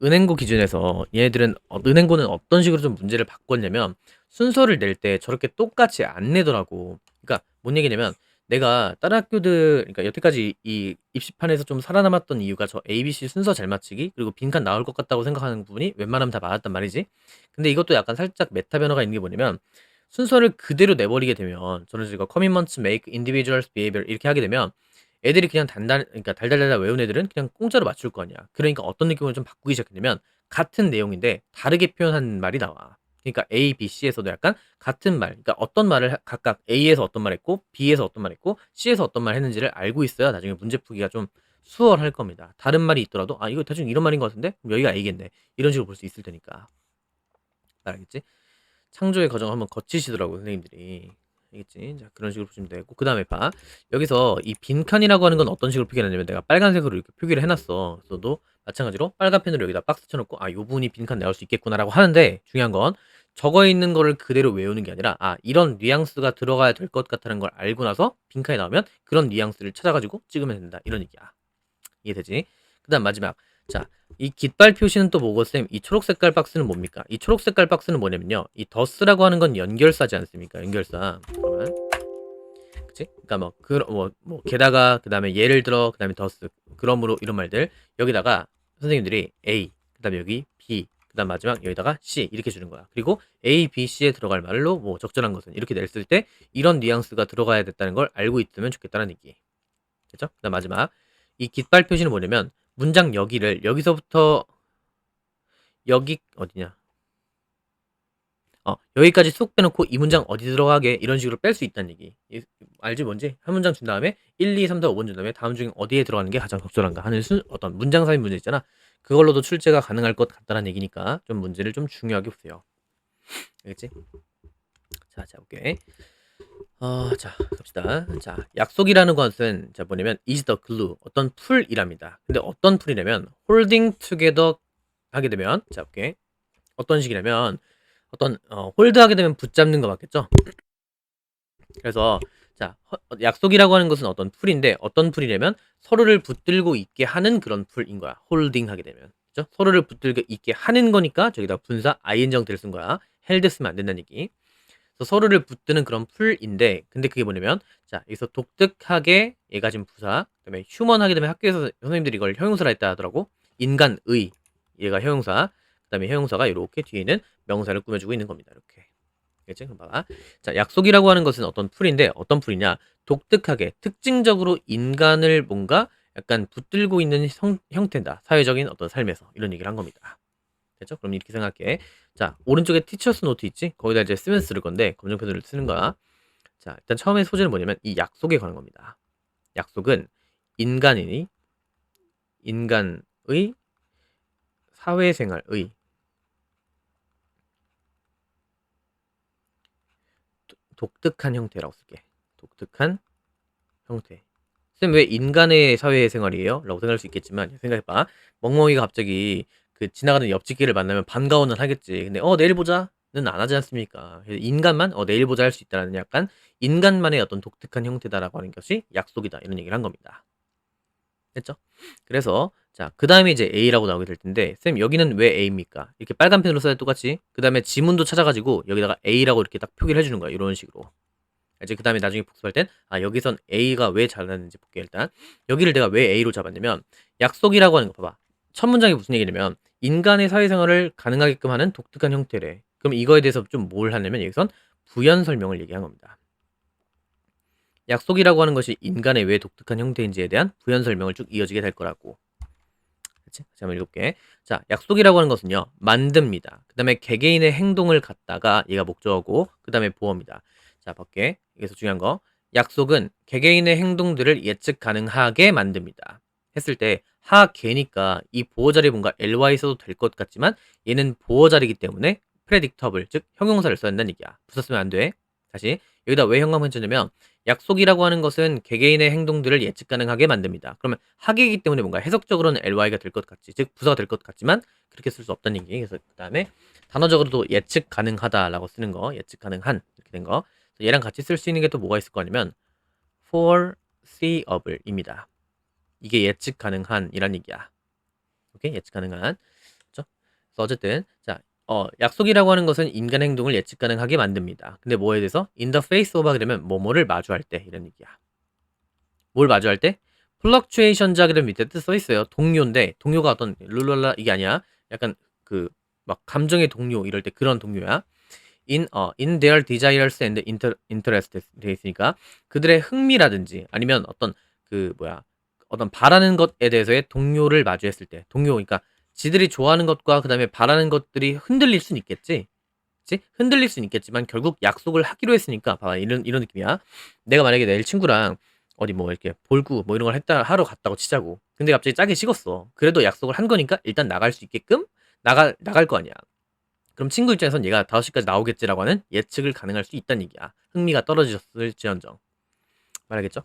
은행고 기준에서 얘네들은 은행고는 어떤 식으로 좀 문제를 바꿨냐면 순서를 낼 때 저렇게 똑같이 안 내더라고. 그러니까 뭔 얘기냐면 내가 다른 학교들 그러니까 여태까지 이 입시판에서 좀 살아남았던 이유가 저 A, B, C 순서 잘 맞추기 그리고 빈칸 나올 것 같다고 생각하는 부분이 웬만하면 다 맞았단 말이지. 근데 이것도 약간 살짝 메타 변화가 있는 게 뭐냐면 순서를 그대로 내버리게 되면 저는 지금 commitments make individuals behavior 이렇게 하게 되면 애들이 그냥 그러니까 달달달달 외운 애들은 그냥 공짜로 맞출 거 아니야. 그러니까 어떤 느낌으로 좀 바꾸기 시작했냐면 같은 내용인데 다르게 표현한 말이 나와. 그러니까 A, B, C에서도 약간 같은 말, 그러니까 어떤 말을 각각 A에서 어떤 말 했고 B에서 어떤 말 했고 C에서 어떤 말 했는지를 알고 있어야 나중에 문제 풀기가 좀 수월할 겁니다. 다른 말이 있더라도 이거 대충 이런 말인 것 같은데 그럼 여기가 A겠네. 이런 식으로 볼 수 있을 테니까. 알겠지? 창조의 과정을 한번 거치시더라고 선생님들이. 알겠지? 자 그런 식으로 보시면 되고 그 다음에 봐 여기서 이 빈칸이라고 하는 건 어떤 식으로 표기하냐면 내가 빨간색으로 이렇게 표기를 해놨어. 그래서도 마찬가지로 빨간 펜으로 여기다 박스 쳐놓고 요 부분이 빈칸 나올 수 있겠구나 라고 하는데 중요한 건 적어 있는 거를 그대로 외우는 게 아니라 이런 뉘앙스가 들어가야 될 것 같다는 걸 알고 나서 빈칸이 나오면 그런 뉘앙스를 찾아가지고 찍으면 된다 이런 얘기야. 이해되지? 그 다음 마지막. 자, 이 깃발 표시는 또 뭐고, 쌤? 이 초록 색깔 박스는 뭡니까? 이 초록 색깔 박스는 뭐냐면요. 이 더스라고 하는 건 연결사지 않습니까? 연결사. 잠깐만. 그치? 그니까 게다가, 그 다음에 예를 들어, 그 다음에 더스. 그러므로 이런 말들. 여기다가 선생님들이 A, 그 다음에 여기 B, 그 다음 마지막 여기다가 C 이렇게 주는 거야. 그리고 A, B, C에 들어갈 말로 뭐 적절한 것은 이렇게 냈을 때 이런 뉘앙스가 들어가야 됐다는 걸 알고 있으면 좋겠다는 얘기. 됐죠? 그 다음 마지막. 이 깃발 표시는 뭐냐면 문장 여기를 여기서부터 여기 어디냐? 여기까지 쏙 빼놓고 이 문장 어디 들어가게 이런 식으로 뺄 수 있다는 얘기. 알지 뭔지? 한 문장 준 다음에 1, 2, 3, 4, 5번 준 다음에 다음 중에 어디에 들어가는 게 가장 적절한가 하는 어떤 문장 사이 문제 있잖아. 그걸로도 출제가 가능할 것 같다는 얘기니까 좀 문제를 좀 중요하게 보세요. 알겠지? 자, 볼게. 자, 갑시다. 자, 약속이라는 것은 자 뭐냐면 is the glue 어떤 풀이랍니다. 근데 어떤 풀이냐면 holding together 하게 되면 자, 볼게. 어떤 식이냐면 어떤 홀드하게 되면 붙잡는 거 맞겠죠? 그래서 자 약속이라고 하는 것은 어떤 풀인데 어떤 풀이냐면 서로를 붙들고 있게 하는 그런 풀인 거야. 홀딩 하게 되면 그죠? 서로를 붙들고 있게 하는 거니까 저기다 분사 ing 형태를 쓴 거야. 헬드 쓰면 안 된다는 얘기. 그래서 서로를 붙드는 그런 풀인데 근데 그게 뭐냐면 자 여기서 독특하게 얘가 지금 부사 그다음에 휴먼 하게 되면 학교에서 선생님들이 이걸 형용사라 했다 하더라고. 인간의 얘가 형용사 그다음에 형용사가 이렇게 뒤에는 명사를 꾸며주고 있는 겁니다. 이렇게. 알겠지? 그럼 봐봐. 자, 약속이라고 하는 것은 어떤 풀인데 어떤 풀이냐? 독특하게 특징적으로 인간을 뭔가 약간 붙들고 있는 형태다. 사회적인 어떤 삶에서 이런 얘기를 한 겁니다. 됐죠? 그럼 이렇게 생각해. 자, 오른쪽에 티처스 노트 있지? 거기다 이제 쓰면서 쓸 건데 검정펜으로 쓰는 거야. 자, 일단 처음에 소재는 뭐냐면 이 약속에 관한 겁니다. 약속은 인간의 사회생활의 독특한 형태라고 쓸게. 독특한 형태. 쌤, 왜 인간의 사회생활이에요? 라고 생각할 수 있겠지만 생각해봐. 멍멍이가 갑자기 그 지나가는 옆집개를 만나면 반가워는 하겠지. 근데 내일 보자는 안 하지 않습니까? 그래서 인간만 내일 보자 할 수 있다는 약간 인간만의 어떤 독특한 형태다라고 하는 것이 약속이다. 이런 얘기를 한 겁니다. 됐죠? 그래서 자, 그 다음에 이제 A라고 나오게 될 텐데 쌤 여기는 왜 A입니까? 이렇게 빨간 펜으로 써야 똑같이 그 다음에 지문도 찾아가지고 여기다가 A라고 이렇게 딱 표기를 해주는 거야. 이런 식으로. 이제 그 다음에 나중에 복습할 땐 여기선 A가 왜 잘하는지 볼게. 일단 여기를 내가 왜 A로 잡았냐면 약속이라고 하는 거 봐봐. 첫 문장이 무슨 얘기냐면 인간의 사회생활을 가능하게끔 하는 독특한 형태래. 그럼 이거에 대해서 좀 뭘 하냐면 여기선 부연 설명을 얘기한 겁니다. 약속이라고 하는 것이 인간의 왜 독특한 형태인지에 대한 부연 설명을 쭉 이어지게 될 거라고. 그치? 자, 한번 읽어볼게. 자, 약속이라고 하는 것은요, 만듭니다. 그 다음에 개개인의 행동을 갖다가 얘가 목적어고, 그 다음에 보어입니다. 자, 볼게. 여기서 중요한 거. 약속은 개개인의 행동들을 예측 가능하게 만듭니다. 했을 때, 하개니까 이 보어 자리 뭔가 ly 써도 될 것 같지만, 얘는 보어 자리이기 때문에 predictable, 즉, 형용사를 써야 한다는 얘기야. 부사 쓰면 안 돼. 다시. 여기다 왜 형광펜 쳐냐면, 약속이라고 하는 것은 개개인의 행동들을 예측 가능하게 만듭니다. 그러면 하기이기 때문에 뭔가 해석적으로는 ly가 될 것 같지, 즉 부사가 될 것 같지만 그렇게 쓸 수 없다는 얘기. 그래서 그 다음에 단어적으로도 예측 가능하다라고 쓰는 거, 예측 가능한 이렇게 된 거. 얘랑 같이 쓸 수 있는 게 또 뭐가 있을 거 아니면 foreseeable입니다. 이게 예측 가능한이란 얘기야. 오케이, 예측 가능한. 그렇죠? 그래서 어쨌든 자. 약속이라고 하는 것은 인간 행동을 예측 가능하게 만듭니다. 근데 뭐에 대해서? In the face of 하게 되면 뭐뭐를 마주할 때 이런 얘기야. 뭘 마주할 때? fluctuations하게 되면 밑에 뜻 써 있어요. 동료인데 동료가 어떤 룰랄라 이게 아니야. 약간 그 막 감정의 동료 이럴 때 그런 동료야. in their desires and interests 돼 있으니까 그들의 흥미라든지 아니면 어떤 어떤 바라는 것에 대해서의 동료를 마주했을 때 동료 그러니까 지들이 좋아하는 것과 그 다음에 바라는 것들이 흔들릴 수는 있겠지. 그치? 흔들릴 수는 있겠지만 결국 약속을 하기로 했으니까 봐봐 이런 느낌이야. 내가 만약에 내일 친구랑 어디 뭐 이렇게 볼구 뭐 이런 걸 하러 갔다고 치자고. 근데 갑자기 짜게 식었어. 그래도 약속을 한 거니까 일단 나갈 수 있게끔 나갈 거 아니야. 그럼 친구 입장에선 얘가 5시까지 나오겠지라고 하는 예측을 가능할 수 있다는 얘기야. 흥미가 떨어졌을지언정. 말하겠죠?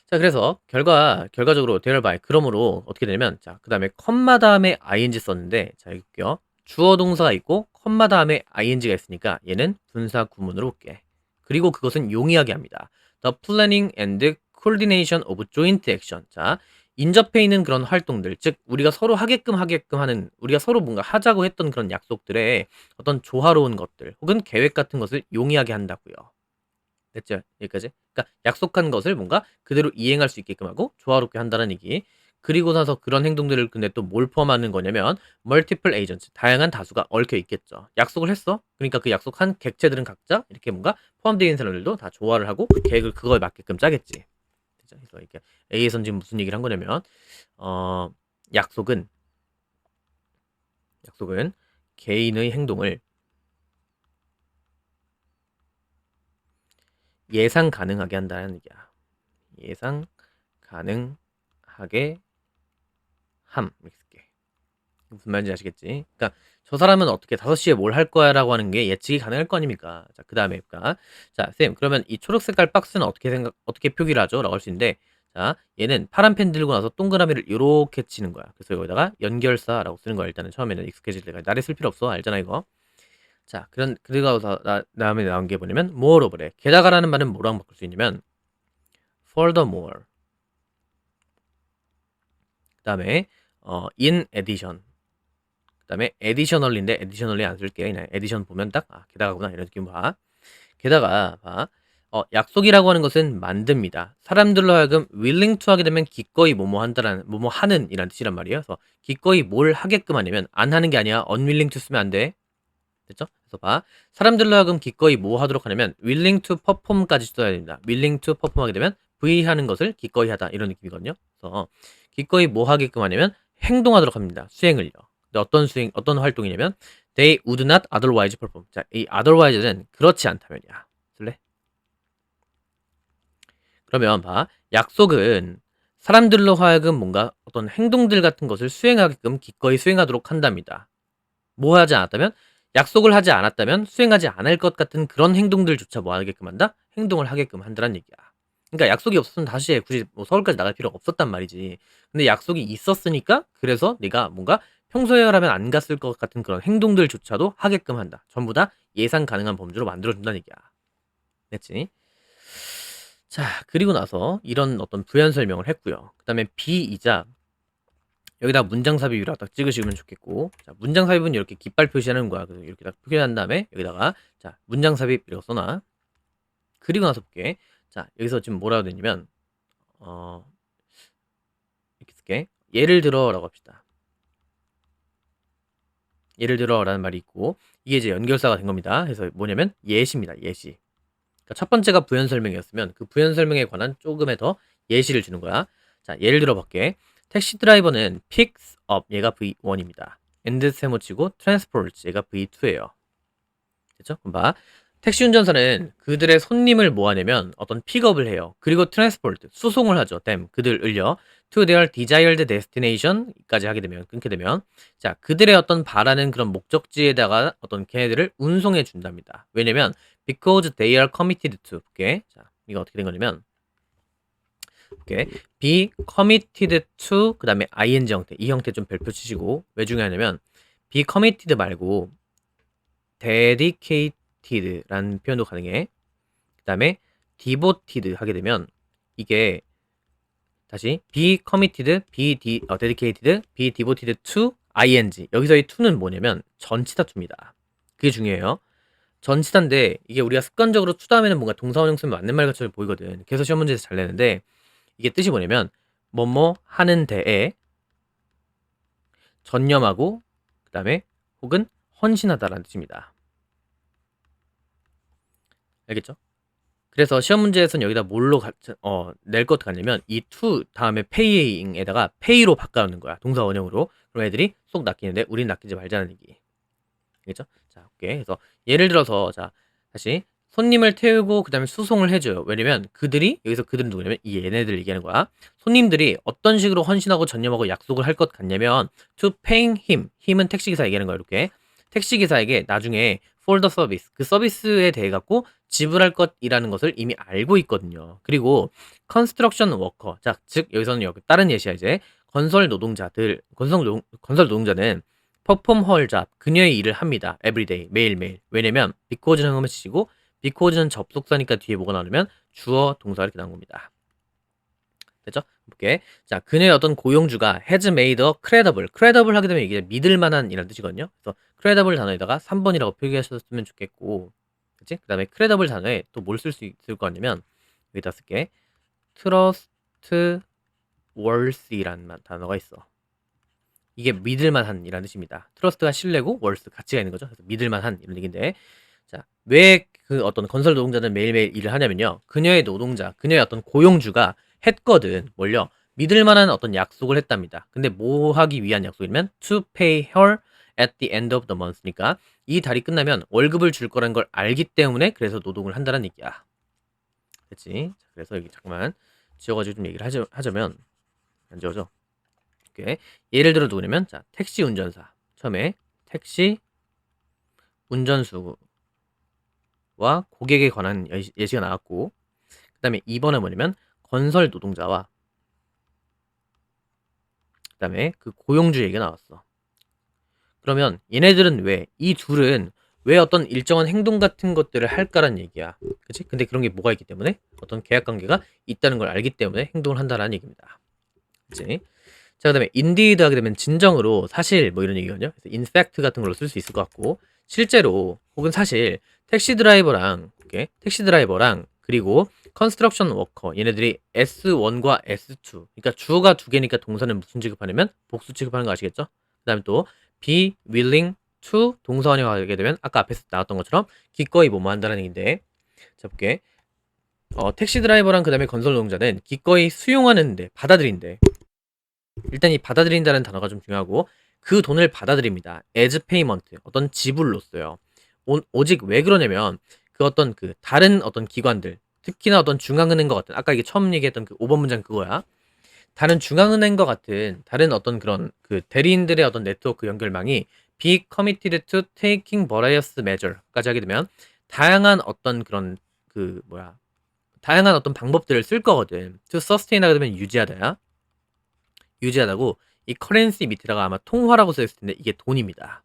자, 그래서 결과적으로 thereby 그러므로 어떻게 되냐면 자, 그다음에 컴마 다음에 ing 썼는데 자, 여기 볼게요. 주어 동사가 있고 컴마 다음에 ing가 있으니까 얘는 분사 구문으로 볼게. 그리고 그것은 용이하게 합니다. The planning and coordination of joint action. 자, 인접해 있는 그런 활동들, 즉 우리가 서로 하게끔 하는, 우리가 서로 뭔가 하자고 했던 그런 약속들의 어떤 조화로운 것들 혹은 계획 같은 것을 용이하게 한다고요. 됐죠? 여기까지. 그러니까 약속한 것을 뭔가 그대로 이행할 수 있게끔 하고 조화롭게 한다는 얘기. 그리고 나서 그런 행동들을 근데 또 뭘 포함하는 거냐면 multiple agents, 다양한 다수가 얽혀 있겠죠. 약속을 했어. 그러니까 그 약속한 객체들은 각자 이렇게 뭔가 포함되어 있는 사람들도 다 조화를 하고 그 계획을 그거에 맞게끔 짜겠지. 그죠? 그래서 이렇게 A에선 지금 무슨 얘기를 한 거냐면 어, 약속은 개인의 행동을 예상 가능하게 한다는 얘기야. 예상 가능하게 함. 이렇게 쓸게. 무슨 말인지 아시겠지? 그러니까 저 사람은 어떻게 5시에 뭘 할 거야라고 하는 게 예측이 가능할 거 아닙니까? 자, 그다음에 자, 쌤, 그러면 이 초록 색깔 박스는 어떻게 표기를 하죠? 라고 할 수 있는데, 자, 얘는 파란 펜 들고 나서 동그라미를 이렇게 치는 거야. 그래서 여기다가 연결사라고 쓰는 거야. 일단은 처음에는 익숙해질 때까지. 나를 쓸 필요 없어. 알잖아, 이거. 자, 그리고 다음에 나온 게 뭐냐면 moreover래. 게다가라는 말은 뭐랑 바꿀 수 있냐면 furthermore. 그다음에 in addition. 그다음에 additionally인데 additionally 안 쓸게. 그냥 addition 보면 딱 게다가구나 이런 느낌 봐. 게다가 봐. 약속이라고 하는 것은 만듭니다. 사람들로 하여금 willing to 하게 되면 기꺼이 뭐뭐 한다라는 뭐뭐 하는 이란 뜻이란 말이에요. 그래서 기꺼이 뭘 하게끔 하냐면 안 하는 게 아니야. unwilling to 쓰면 안 돼. 됐죠? 그래서 봐. 사람들로 하여금 기꺼이 뭐 하도록 하냐면 willing to perform까지 써야 됩니다. willing to perform 하게 되면 V 하는 것을 기꺼이 하다 이런 느낌이거든요. 그래서 기꺼이 뭐 하게끔 하냐면 행동하도록 합니다. 수행을요. 근데 어떤 활동이냐면 they would not otherwise perform. 자, 이 otherwise는 그렇지 않다면이야. 쓸래? 그러면 봐. 약속은 사람들로 하여금 뭔가 어떤 행동들 같은 것을 수행하게끔 기꺼이 수행하도록 한답니다. 뭐 하지 않았다면? 약속을 하지 않았다면 수행하지 않을 것 같은 그런 행동들조차 뭐 하게끔 한다? 행동을 하게끔 한다는 얘기야. 그러니까 약속이 없었으면 다시 굳이 뭐 서울까지 나갈 필요가 없었단 말이지. 근데 약속이 있었으니까 그래서 네가 뭔가 평소에라면 안 갔을 것 같은 그런 행동들조차도 하게끔 한다. 전부 다 예상 가능한 범주로 만들어준다는 얘기야. 됐지? 자, 그리고 나서 이런 어떤 부연 설명을 했고요. 그 다음에 B이자 여기다 문장 삽입이라 딱 찍으시면 좋겠고, 자, 문장 삽입은 이렇게 깃발 표시하는 거야. 그래서 이렇게 딱 표시한 다음에 여기다가 자, 문장 삽입 이렇게 써놔. 그리고 나서 볼게. 자, 여기서 지금 뭐라고 되냐면 이렇게 쓸게. 예를 들어라고 합시다. 예를 들어라는 말이 있고 이게 이제 연결사가 된 겁니다. 그래서 뭐냐면 예시입니다. 예시. 그러니까 첫 번째가 부연 설명이었으면 그 부연 설명에 관한 조금의 더 예시를 주는 거야. 자, 예를 들어 볼게. 택시 드라이버는 picks up, 얘가 V1입니다. and 세모치고 transports, 얘가 V2예요. 됐죠? 그럼 봐. 택시 운전사는 그들의 손님을 뭐 하냐면 어떤 픽업을 해요. 그리고 transport, 수송을 하죠. them, 그들을요. to their desired destination까지 하게 되면, 끊게 되면. 자, 그들의 어떤 바라는 그런 목적지에다가 어떤 걔네들을 운송해 준답니다. 왜냐면 because they are committed to. 오케이. 자, 이거 어떻게 된 거냐면 오케이. be committed to 그 다음에 ing 형태, 이 형태 좀 별표 치시고. 왜 중요하냐면 be committed 말고 dedicated라는 표현도 가능해. 그 다음에 devoted 하게 되면 이게 다시 be committed, dedicated, be devoted to ing. 여기서의 to는 뭐냐면 전치사 to입니다. 그게 중요해요. 전치사인데 이게 우리가 습관적으로 to 다음에는 뭔가 동사원형 쓰면 맞는 말 같이 보이거든. 그래서 시험 문제에서 잘 내는데 이게 뜻이 뭐냐면 뭐뭐 하는 데에 전념하고 그 다음에 혹은 헌신하다라는 뜻입니다. 알겠죠? 그래서 시험 문제에서는 여기다 뭘로 낼 것 같냐면 이 to 다음에 paying에다가 pay로 바꿔놓는 거야. 동사 원형으로. 그럼 애들이 쏙 낚이는데 우린 낚이지 말자는 얘기. 알겠죠? 자, 오케이. 그래서 예를 들어서 자, 다시 손님을 태우고 그 다음에 수송을 해줘요. 왜냐면 그들이 여기서 그들은 누구냐면 이 얘네들 얘기하는 거야. 손님들이 어떤 식으로 헌신하고 전념하고 약속을 할 것 같냐면 to paying him. him은 택시기사 얘기하는 거야. 이렇게 택시기사에게 나중에 for the service 그 서비스에 대해 갖고 지불할 것이라는 것을 이미 알고 있거든요. 그리고 construction worker 자, 즉 여기서는 여기 다른 예시야 이제 건설 노동자는 perform her job 그녀의 일을 합니다. everyday 매일매일. 왜냐면 because는 흐뭇이시고 because는 접속사니까 뒤에 뭐가 나오냐면 주어 동사 이렇게 나온 겁니다. 됐죠? 볼게. 자, 그녀의 어떤 고용주가 has made a credible. credible 하게 되면 이게 믿을 만한 이라는 뜻이거든요. 그래서 credible 단어에다가 3번이라고 표기하셨으면 좋겠고, 그치? 그 다음에 credible 단어에 또 뭘 쓸 수 있을 거 아니면, 여기다 쓸게. trustworthy라는 단어가 있어. 이게 믿을만한 이라는 뜻입니다. 트러스트가 신뢰고 월스 가치가 있는 거죠. 그래서 믿을만한 이런 얘기인데, 자, 왜 그 어떤 건설 노동자는 매일매일 일을 하냐면요. 그녀의 노동자, 그녀의 어떤 고용주가 했거든. 뭘요? 믿을만한 어떤 약속을 했답니다. 근데 뭐 하기 위한 약속이면 to pay her at the end of the month니까 이 달이 끝나면 월급을 줄 거라는 걸 알기 때문에 그래서 노동을 한다는 얘기야. 됐지? 자, 그래서 여기 잠깐만 지워가지고 좀 얘기를 하자면 안 지워져. 오케이. 예를 들어 누구냐면 자 택시 운전사 처음에 택시 운전수와 고객에 관한 예시가 나왔고 그 다음에 2번은 뭐냐면 건설 노동자와 그 다음에 그 고용주 얘기가 나왔어. 그러면 얘네들은 이 둘은 왜 어떤 일정한 행동 같은 것들을 할까라는 얘기야. 그치? 근데 그런 게 뭐가 있기 때문에 어떤 계약 관계가 있다는 걸 알기 때문에 행동을 한다는 얘기입니다. 그치? 자, 그 다음에 indeed 하게 되면 진정으로 사실 뭐 이런 얘기거든요. 그래서 in fact 같은 걸로 쓸 수 있을 것 같고 실제로 혹은 사실 택시 드라이버랑 그리고 컨스트럭션 워커 얘네들이 S1과 S2 그러니까 주어가 두 개니까 동사는 무슨 취급하냐면 복수 취급하는 거 아시겠죠? 그 다음에 또 be willing to 동사 원형하게 되면 아까 앞에서 나왔던 것처럼 기꺼이 뭐뭐 한다는 얘기인데 자 볼게 택시 드라이버랑 그 다음에 건설 노동자는 기꺼이 수용하는데 받아들인대 일단 이 받아들인다는 단어가 좀 중요하고 그 돈을 받아들입니다. as payment 어떤 지불로써요. 오직 왜 그러냐면 그 어떤 그 다른 어떤 기관들 특히나 어떤 중앙은행과 같은 아까 이게 처음 얘기했던 그 5번 문장 그거야. 다른 중앙은행과 같은 다른 어떤 그런 그 대리인들의 어떤 네트워크 연결망이 be committed to taking various measure까지 하게 되면 다양한 어떤 그런 다양한 어떤 방법들을 쓸 거거든. to sustain 하게 되면 유지하다고 이 커런시 밑에다가 아마 통화라고 써있을 텐데 이게 돈입니다.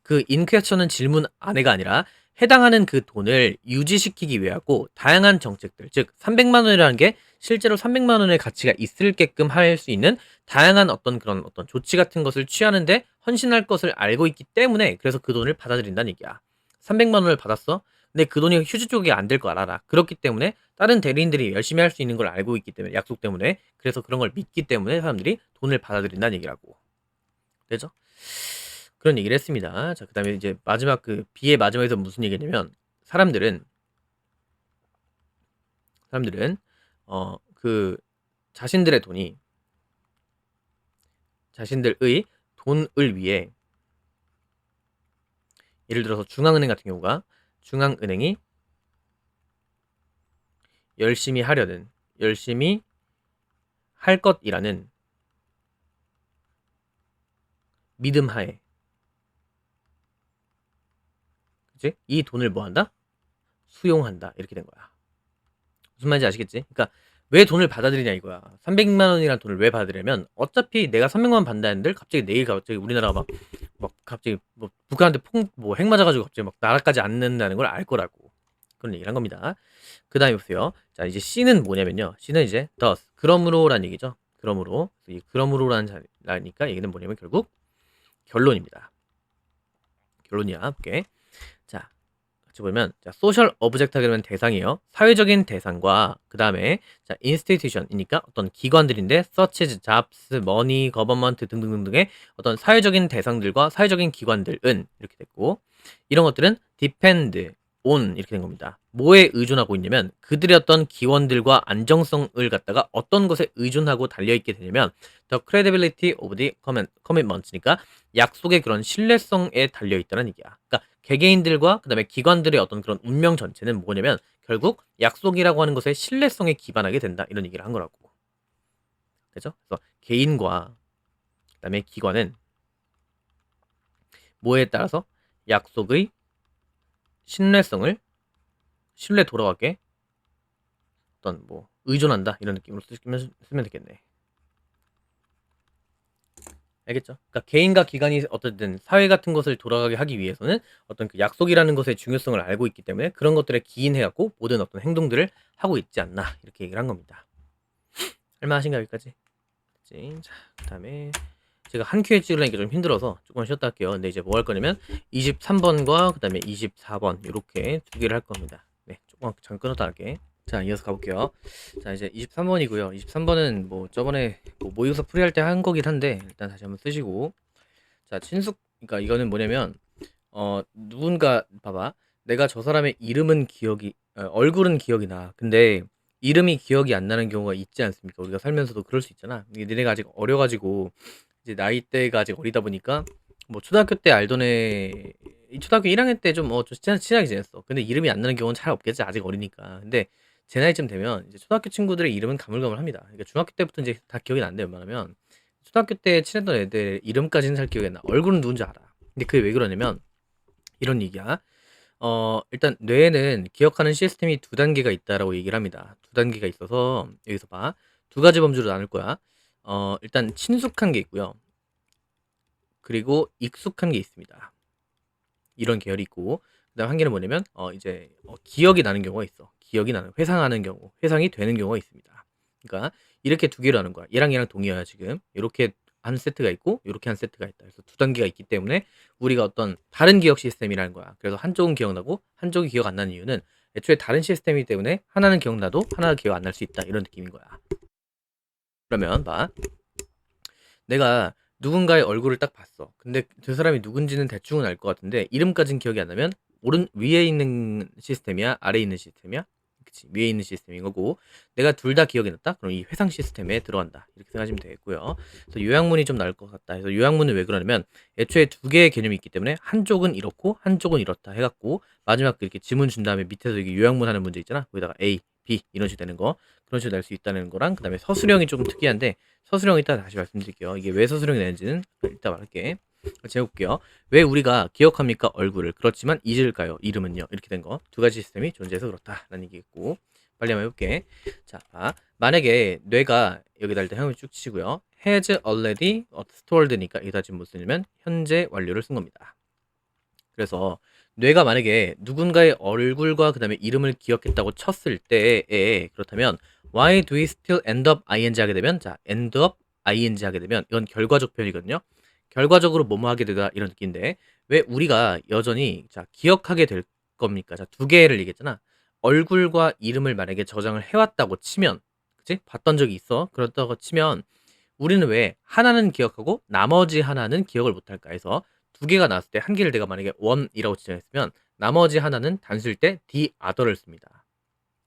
그 인퀘스천은 질문 안에가 아니라 해당하는 그 돈을 유지시키기 위하고 다양한 정책들 즉 300만 원이라는 게 실제로 300만 원의 가치가 있을게끔 할 수 있는 다양한 어떤 그런 어떤 조치 같은 것을 취하는데 헌신할 것을 알고 있기 때문에 그래서 그 돈을 받아들인다는 얘기야. 300만 원을 받았어. 근데 그 돈이 휴지 쪽이 안 될 거 알아. 그렇기 때문에 다른 대리인들이 열심히 할 수 있는 걸 알고 있기 때문에 약속 때문에 그래서 그런 걸 믿기 때문에 사람들이 돈을 받아들인다는 얘기라고. 되죠? 그런 얘기를 했습니다. 자, 그 다음에 이제 마지막 그 B의 마지막에서 무슨 얘기냐면 사람들은 그 자신들의 돈이 자신들의 돈을 위해 예를 들어서 중앙은행 같은 경우가 중앙은행이 열심히 할 것이라는 믿음 하에 그치? 이 돈을 뭐 한다? 수용한다. 이렇게 된 거야. 무슨 말인지 아시겠지? 그러니까 왜 돈을 받아들이냐 이거야. 300만 원이라는 돈을 왜 받아들이냐면 어차피 내가 300만 원 받는다는데 갑자기 내일 갑자기 우리나라가 막 갑자기 뭐 북한한테 핵 맞아가지고 갑자기 막 나라까지 앉는다는 걸 알 거라고. 그런 얘기를 한 겁니다. 그 다음에 보세요. 자, 이제 C는 뭐냐면요. C는 이제 thus, 그러므로라는 얘기죠. 이 그러므로라는 자니까 얘기는 뭐냐면 결국 결론입니다. 결론이야. 볼게. 자, 같이 보면 자, 소셜 오브젝트 하게 되면 대상이에요. 사회적인 대상과 그 다음에 자, institution이니까 어떤 기관들인데 such as jobs, money, government 등등등등의 어떤 사회적인 대상들과 사회적인 기관들은 이렇게 됐고 이런 것들은 depend on 이렇게 된 겁니다. 뭐에 의존하고 있냐면 그들의 어떤 기원들과 안정성을 갖다가 어떤 것에 의존하고 달려있게 되냐면 the credibility of the commitments니까 약속의 그런 신뢰성에 달려있다는 얘기야. 그러니까 개개인들과 그 다음에 기관들의 어떤 그런 운명 전체는 뭐냐면 결국 약속이라고 하는 것의 신뢰성에 기반하게 된다 이런 얘기를 한 거라고. 그죠? 그래서 개인과 그 다음에 기관은 뭐에 따라서 약속의 신뢰 돌아가게 어떤 뭐 의존한다 이런 느낌으로 쓰면 되겠네. 알겠죠? 그러니까 개인과 기관이 어쨌든 사회 같은 것을 돌아가게 하기 위해서는 어떤 그 약속이라는 것의 중요성을 알고 있기 때문에 그런 것들에 기인해갖고 모든 어떤 행동들을 하고 있지 않나 이렇게 얘기를 한 겁니다. 할만하신가 여기까지? 자, 그 다음에 제가 한 큐에 찍으려니까 좀 힘들어서 조금 쉬었다 할게요. 근데 이제 뭐 할 거냐면 23번과 그 다음에 24번 이렇게 두 개를 할 겁니다. 네, 조금 잠깐 끊었다 할게. 자, 이어서 가볼게요. 자, 이제 23번이고요. 23번은 뭐 저번에 뭐 모의고사 풀이할 때 한 거긴 한데 일단 다시 한번 쓰시고. 자, 친숙, 그러니까 이거는 뭐냐면 누군가 봐봐. 내가 저 사람의 이름은 얼굴은 기억이 나. 근데 이름이 기억이 안 나는 경우가 있지 않습니까? 우리가 살면서도 그럴 수 있잖아. 이게 니네가 아직 어려가지고 이제 나이대가 아직 어리다 보니까 뭐 초등학교 때 알던 애, 초등학교 1학년 때 좀 친하게 지냈어. 근데 이름이 안 나는 경우는 잘 없겠지. 아직 어리니까. 근데 제 나이쯤 되면 이제 초등학교 친구들의 이름은 가물가물합니다. 그러니까 중학교 때부터 이제 다 기억이 난대 웬만하면 초등학교 때 친했던 애들 이름까지는 잘 기억이 안 나. 얼굴은 누군지 알아. 근데 그게 왜 그러냐면 이런 얘기야. 일단 뇌에는 기억하는 시스템이 두 단계가 있다라고 얘기를 합니다. 두 단계가 있어서 여기서 봐. 두 가지 범주로 나눌 거야. 일단 친숙한 게 있고요. 그리고 익숙한 게 있습니다. 이런 계열이 있고 그다음 한 개는 뭐냐면 기억이 나는 경우가 있어. 기억이 나는 회상하는 경우, 회상이 되는 경우가 있습니다. 그러니까 이렇게 두 개로 하는 거야. 얘랑 동의어야 지금. 이렇게 한 세트가 있고 이렇게 한 세트가 있다. 그래서 두 단계가 있기 때문에 우리가 어떤 다른 기억 시스템이라는 거야. 그래서 한쪽은 기억나고 한쪽이 기억 안 나는 이유는 애초에 다른 시스템이기 때문에 하나는 기억나도 하나가 기억 안 날 수 있다. 이런 느낌인 거야. 그러면 봐. 내가 누군가의 얼굴을 딱 봤어. 근데 그 사람이 누군지는 대충은 알 것 같은데 이름까진 기억이 안 나면 위에 있는 시스템이야? 아래에 있는 시스템이야? 그치, 위에 있는 시스템인 거고 내가 둘 다 기억이 났다? 그럼 이 회상 시스템에 들어간다. 이렇게 생각하시면 되겠고요. 그래서 요약문이 좀 나을 것 같다. 그래서 요약문은 왜 그러냐면 애초에 두 개의 개념이 있기 때문에 한쪽은 이렇고 한쪽은 이렇다 해갖고 마지막 이렇게 지문 준 다음에 밑에서 이게 요약문 하는 문제 있잖아. 거기다가 A, B 이런 식으로 되는 거 그런 식으로 낼 수 있다는 거랑 그 다음에 서술형이 조금 특이한데 서술형 이따 다시 말씀드릴게요. 이게 왜 서술형이 되는지는 이따 말할게. 제가 볼게요. 왜 우리가 기억합니까? 얼굴을. 그렇지만 잊을까요? 이름은요. 이렇게 된 거. 두 가지 시스템이 존재해서 그렇다라는 얘기겠고. 빨리 한번 해볼게. 자, 만약에 뇌가 여기다 일단 형을 쭉 치고요. has already stored니까 여기다 지금 못 쓰냐면 현재 완료를 쓴 겁니다. 그래서 뇌가 만약에 누군가의 얼굴과 그 다음에 이름을 기억했다고 쳤을 때에 그렇다면 why do we still end up ing 하게 되면 자 end up ing 하게 되면 이건 결과적 표현이거든요. 결과적으로 뭐뭐 하게 되다 이런 느낌인데 왜 우리가 여전히 자 기억하게 될 겁니까? 자 두 개를 얘기했잖아. 얼굴과 이름을 만약에 저장을 해왔다고 치면 그치? 봤던 적이 있어. 그렇다고 치면 우리는 왜 하나는 기억하고 나머지 하나는 기억을 못할까 해서 두 개가 나왔을 때 한 개를 내가 만약에 원이라고 지정했으면 나머지 하나는 단수일 때 the other를 씁니다.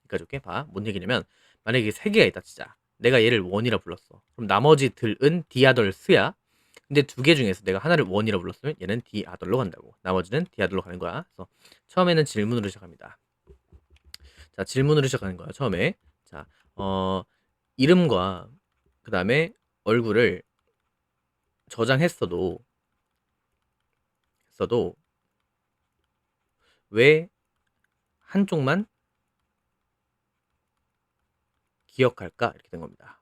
그러니까 좋게 봐. 뭔 얘기냐면 만약에 세 개가 있다 치자. 내가 얘를 원이라 불렀어. 그럼 나머지 들은 the others야. 근데 두 개 중에서 내가 하나를 원이라 불렀으면 얘는 the other로 간다고. 나머지는 the other로 가는 거야. 그래서 처음에는 질문으로 시작합니다. 자, 질문으로 시작하는 거야. 처음에. 자, 이름과 그 다음에 얼굴을 저장했어도 왜 한쪽만 기억할까? 이렇게 된 겁니다.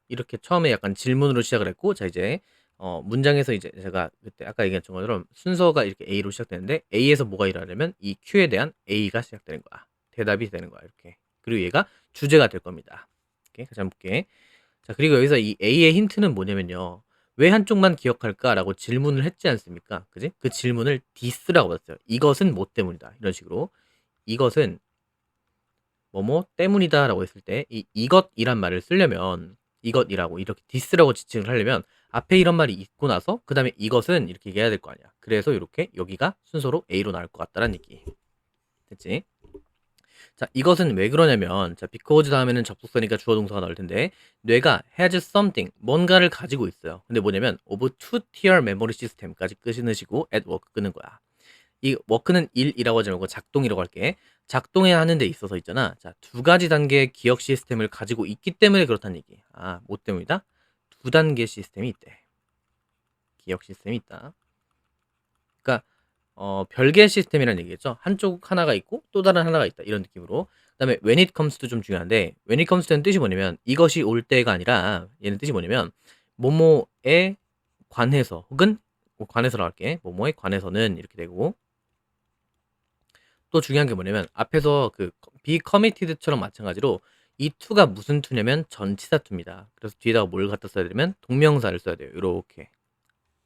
이렇게 처음에 약간 질문으로 시작을 했고 자 이제 문장에서 이제 제가 그때 아까 얘기했던 것처럼 순서가 이렇게 A로 시작되는데 A에서 뭐가 일어나냐면 이 Q에 대한 A가 시작되는 거야. 대답이 되는 거야. 이렇게. 그리고 얘가 주제가 될 겁니다. 이렇게 같이 한번 볼게. 자, 그리고 여기서 이 A의 힌트는 뭐냐면요. 왜 한쪽만 기억할까라고 질문을 했지 않습니까? 그지? 그 질문을 this라고 받았어요. 이것은 뭐 때문이다. 이런 식으로. 이것은 뭐뭐 때문이다라고 했을 때 이것이란 말을 쓰려면 이것이라고 이렇게 this라고 지칭을 하려면 앞에 이런 말이 있고 나서 그 다음에 이것은 이렇게 얘기해야 될 거 아니야. 그래서 이렇게 여기가 순서로 A로 나올 것 같다라는 얘기. 됐지? 자, 이것은 왜 그러냐면, 자, because 다음에는 접속사니까 주어 동사가 나올 텐데, 뇌가 has something, 뭔가를 가지고 있어요. 근데 뭐냐면, of two-tier memory system까지 끊으시고, at work 끄는 거야. 이 work는 일이라고 하지 말고 작동이라고 할게. 작동해야 하는 데 있어서 있잖아. 자, 두 가지 단계의 기억 시스템을 가지고 있기 때문에 그렇다는 얘기. 아, 뭐 때문이다? 두 단계 시스템이 있대. 기억 시스템이 있다. 그러니까 별개 시스템이라는 얘기겠죠. 한쪽 하나가 있고 또 다른 하나가 있다. 이런 느낌으로. 그다음에 when it comes도 좀 중요한데 when it comes는 뜻이 뭐냐면 이것이 올 때가 아니라 얘는 뜻이 뭐냐면 뭐뭐에 관해서 혹은 뭐 관해서라고 할게. 뭐뭐에 관해서는 이렇게 되고 또 중요한 게 뭐냐면 앞에서 그 be committed처럼 마찬가지로 이 to가 무슨 to냐면 전치사 to입니다. 그래서 뒤에다가 뭘 갖다 써야 되면 동명사를 써야 돼요. 요렇게.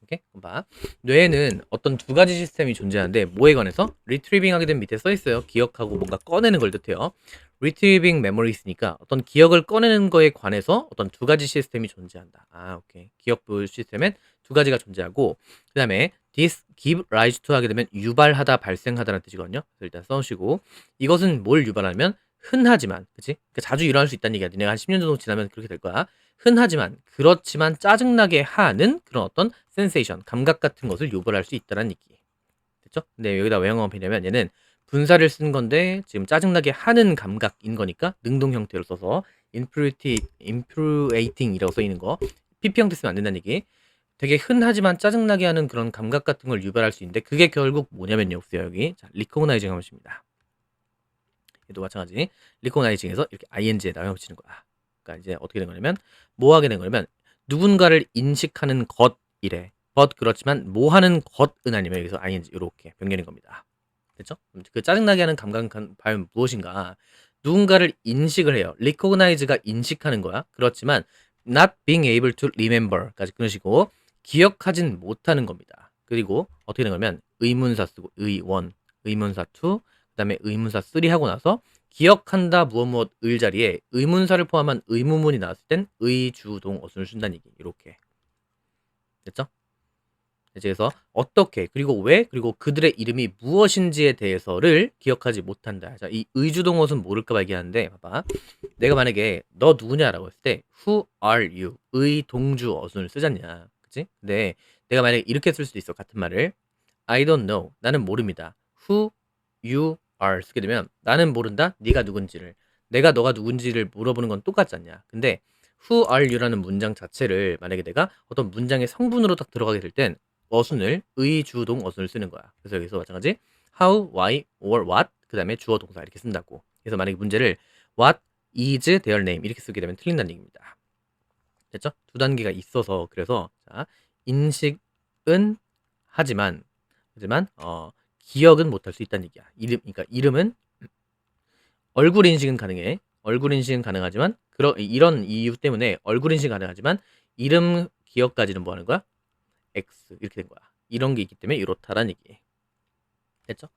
오케이? 그럼 봐. 뇌에는 어떤 두 가지 시스템이 존재하는데 뭐에 관해서? retrieving 하게 되면 밑에 써 있어요. 기억하고 뭔가 꺼내는 걸 뜻해요. retrieving memories니까 어떤 기억을 꺼내는 거에 관해서 어떤 두 가지 시스템이 존재한다. 아, 오케이. 기억부 시스템엔 두 가지가 존재하고 그다음에 this give rise to 하게 되면 유발하다, 발생하다라는 뜻이거든요. 그래서 일단 써주시고 이것은 뭘 유발하면 흔하지만, 그치? 그러니까 자주 일어날 수 있다는 얘기야. 니네가 한 10년 정도 지나면 그렇게 될 거야. 흔하지만 그렇지만 짜증나게 하는 그런 어떤 센세이션, 감각 같은 것을 유발할 수 있다는 얘기. 됐죠? 근데 여기다 왜 영어하냐면 얘는 분사를 쓴 건데 지금 짜증나게 하는 감각인 거니까 능동 형태로 써서 infuriating이라고 써 있는 거 PP 형태 쓰면 안 된다는 얘기. 되게 흔하지만 짜증나게 하는 그런 감각 같은 걸 유발할 수 있는데 그게 결국 뭐냐면요. 보세요 여기. 자, recognizing 하면 됩니다. 얘도 마찬가지. recognizing에서 이렇게 ing에다가 붙이는 거야. 그러니까 이제 어떻게 된 거냐면 뭐 하게 된 거냐면 누군가를 인식하는 것이래. but 그렇지만 뭐 하는 것은 아니면 여기서 ing 이렇게 변경된 겁니다. 됐죠? 그 짜증나게 하는 감각은 과연 무엇인가? 누군가를 인식을 해요. recognize가 인식하는 거야. 그렇지만 not being able to remember까지 끊으시고 기억하진 못하는 겁니다. 그리고 어떻게 된 거냐면 의문사 쓰고 의원, 의문사 to, 그다음에 의문사 3 하고 나서 기억한다 무엇 무엇 을 자리에 의문사를 포함한 의문문이 나왔을 땐 의주동 어순을 쓴다는 얘기. 이렇게 됐죠? 그래서 어떻게 그리고 왜 그리고 그들의 이름이 무엇인지에 대해서를 기억하지 못한다. 자, 이 의주동 어순 모를까 얘기하는데 봐봐. 내가 만약에 너 누구냐라고 했을 때 Who are you? 의동주 어순을 쓰잖냐. 그치? 근데 내가 만약에 이렇게 쓸 수도 있어. 같은 말을 I don't know. 나는 모릅니다. Who you are 쓰게 되면 나는 모른다. 네가 누군지를. 내가 너가 누군지를 물어보는 건 똑같지 않냐. 근데 Who are you라는 문장 자체를 만약에 내가 어떤 문장의 성분으로 딱 들어가게 될 땐 어순을 의주동 어순을 쓰는 거야. 그래서 여기서 마찬가지 how, why, or what 그 다음에 주어 동사 이렇게 쓴다고. 그래서 만약에 문제를 what is their name 이렇게 쓰게 되면 틀린다는 얘기입니다. 됐죠? 두 단계가 있어서 그래서 자, 인식은 하지만 기억은 못할 수 있다는 얘기야. 그러니까 이름은 얼굴 인식은 가능해. 얼굴 인식은 가능하지만 이런 이유 때문에 얼굴 인식 가능하지만 이름 기억까지는 뭐 하는 거야? X 이렇게 된 거야. 이런 게 있기 때문에 이렇다라는 얘기. 됐죠?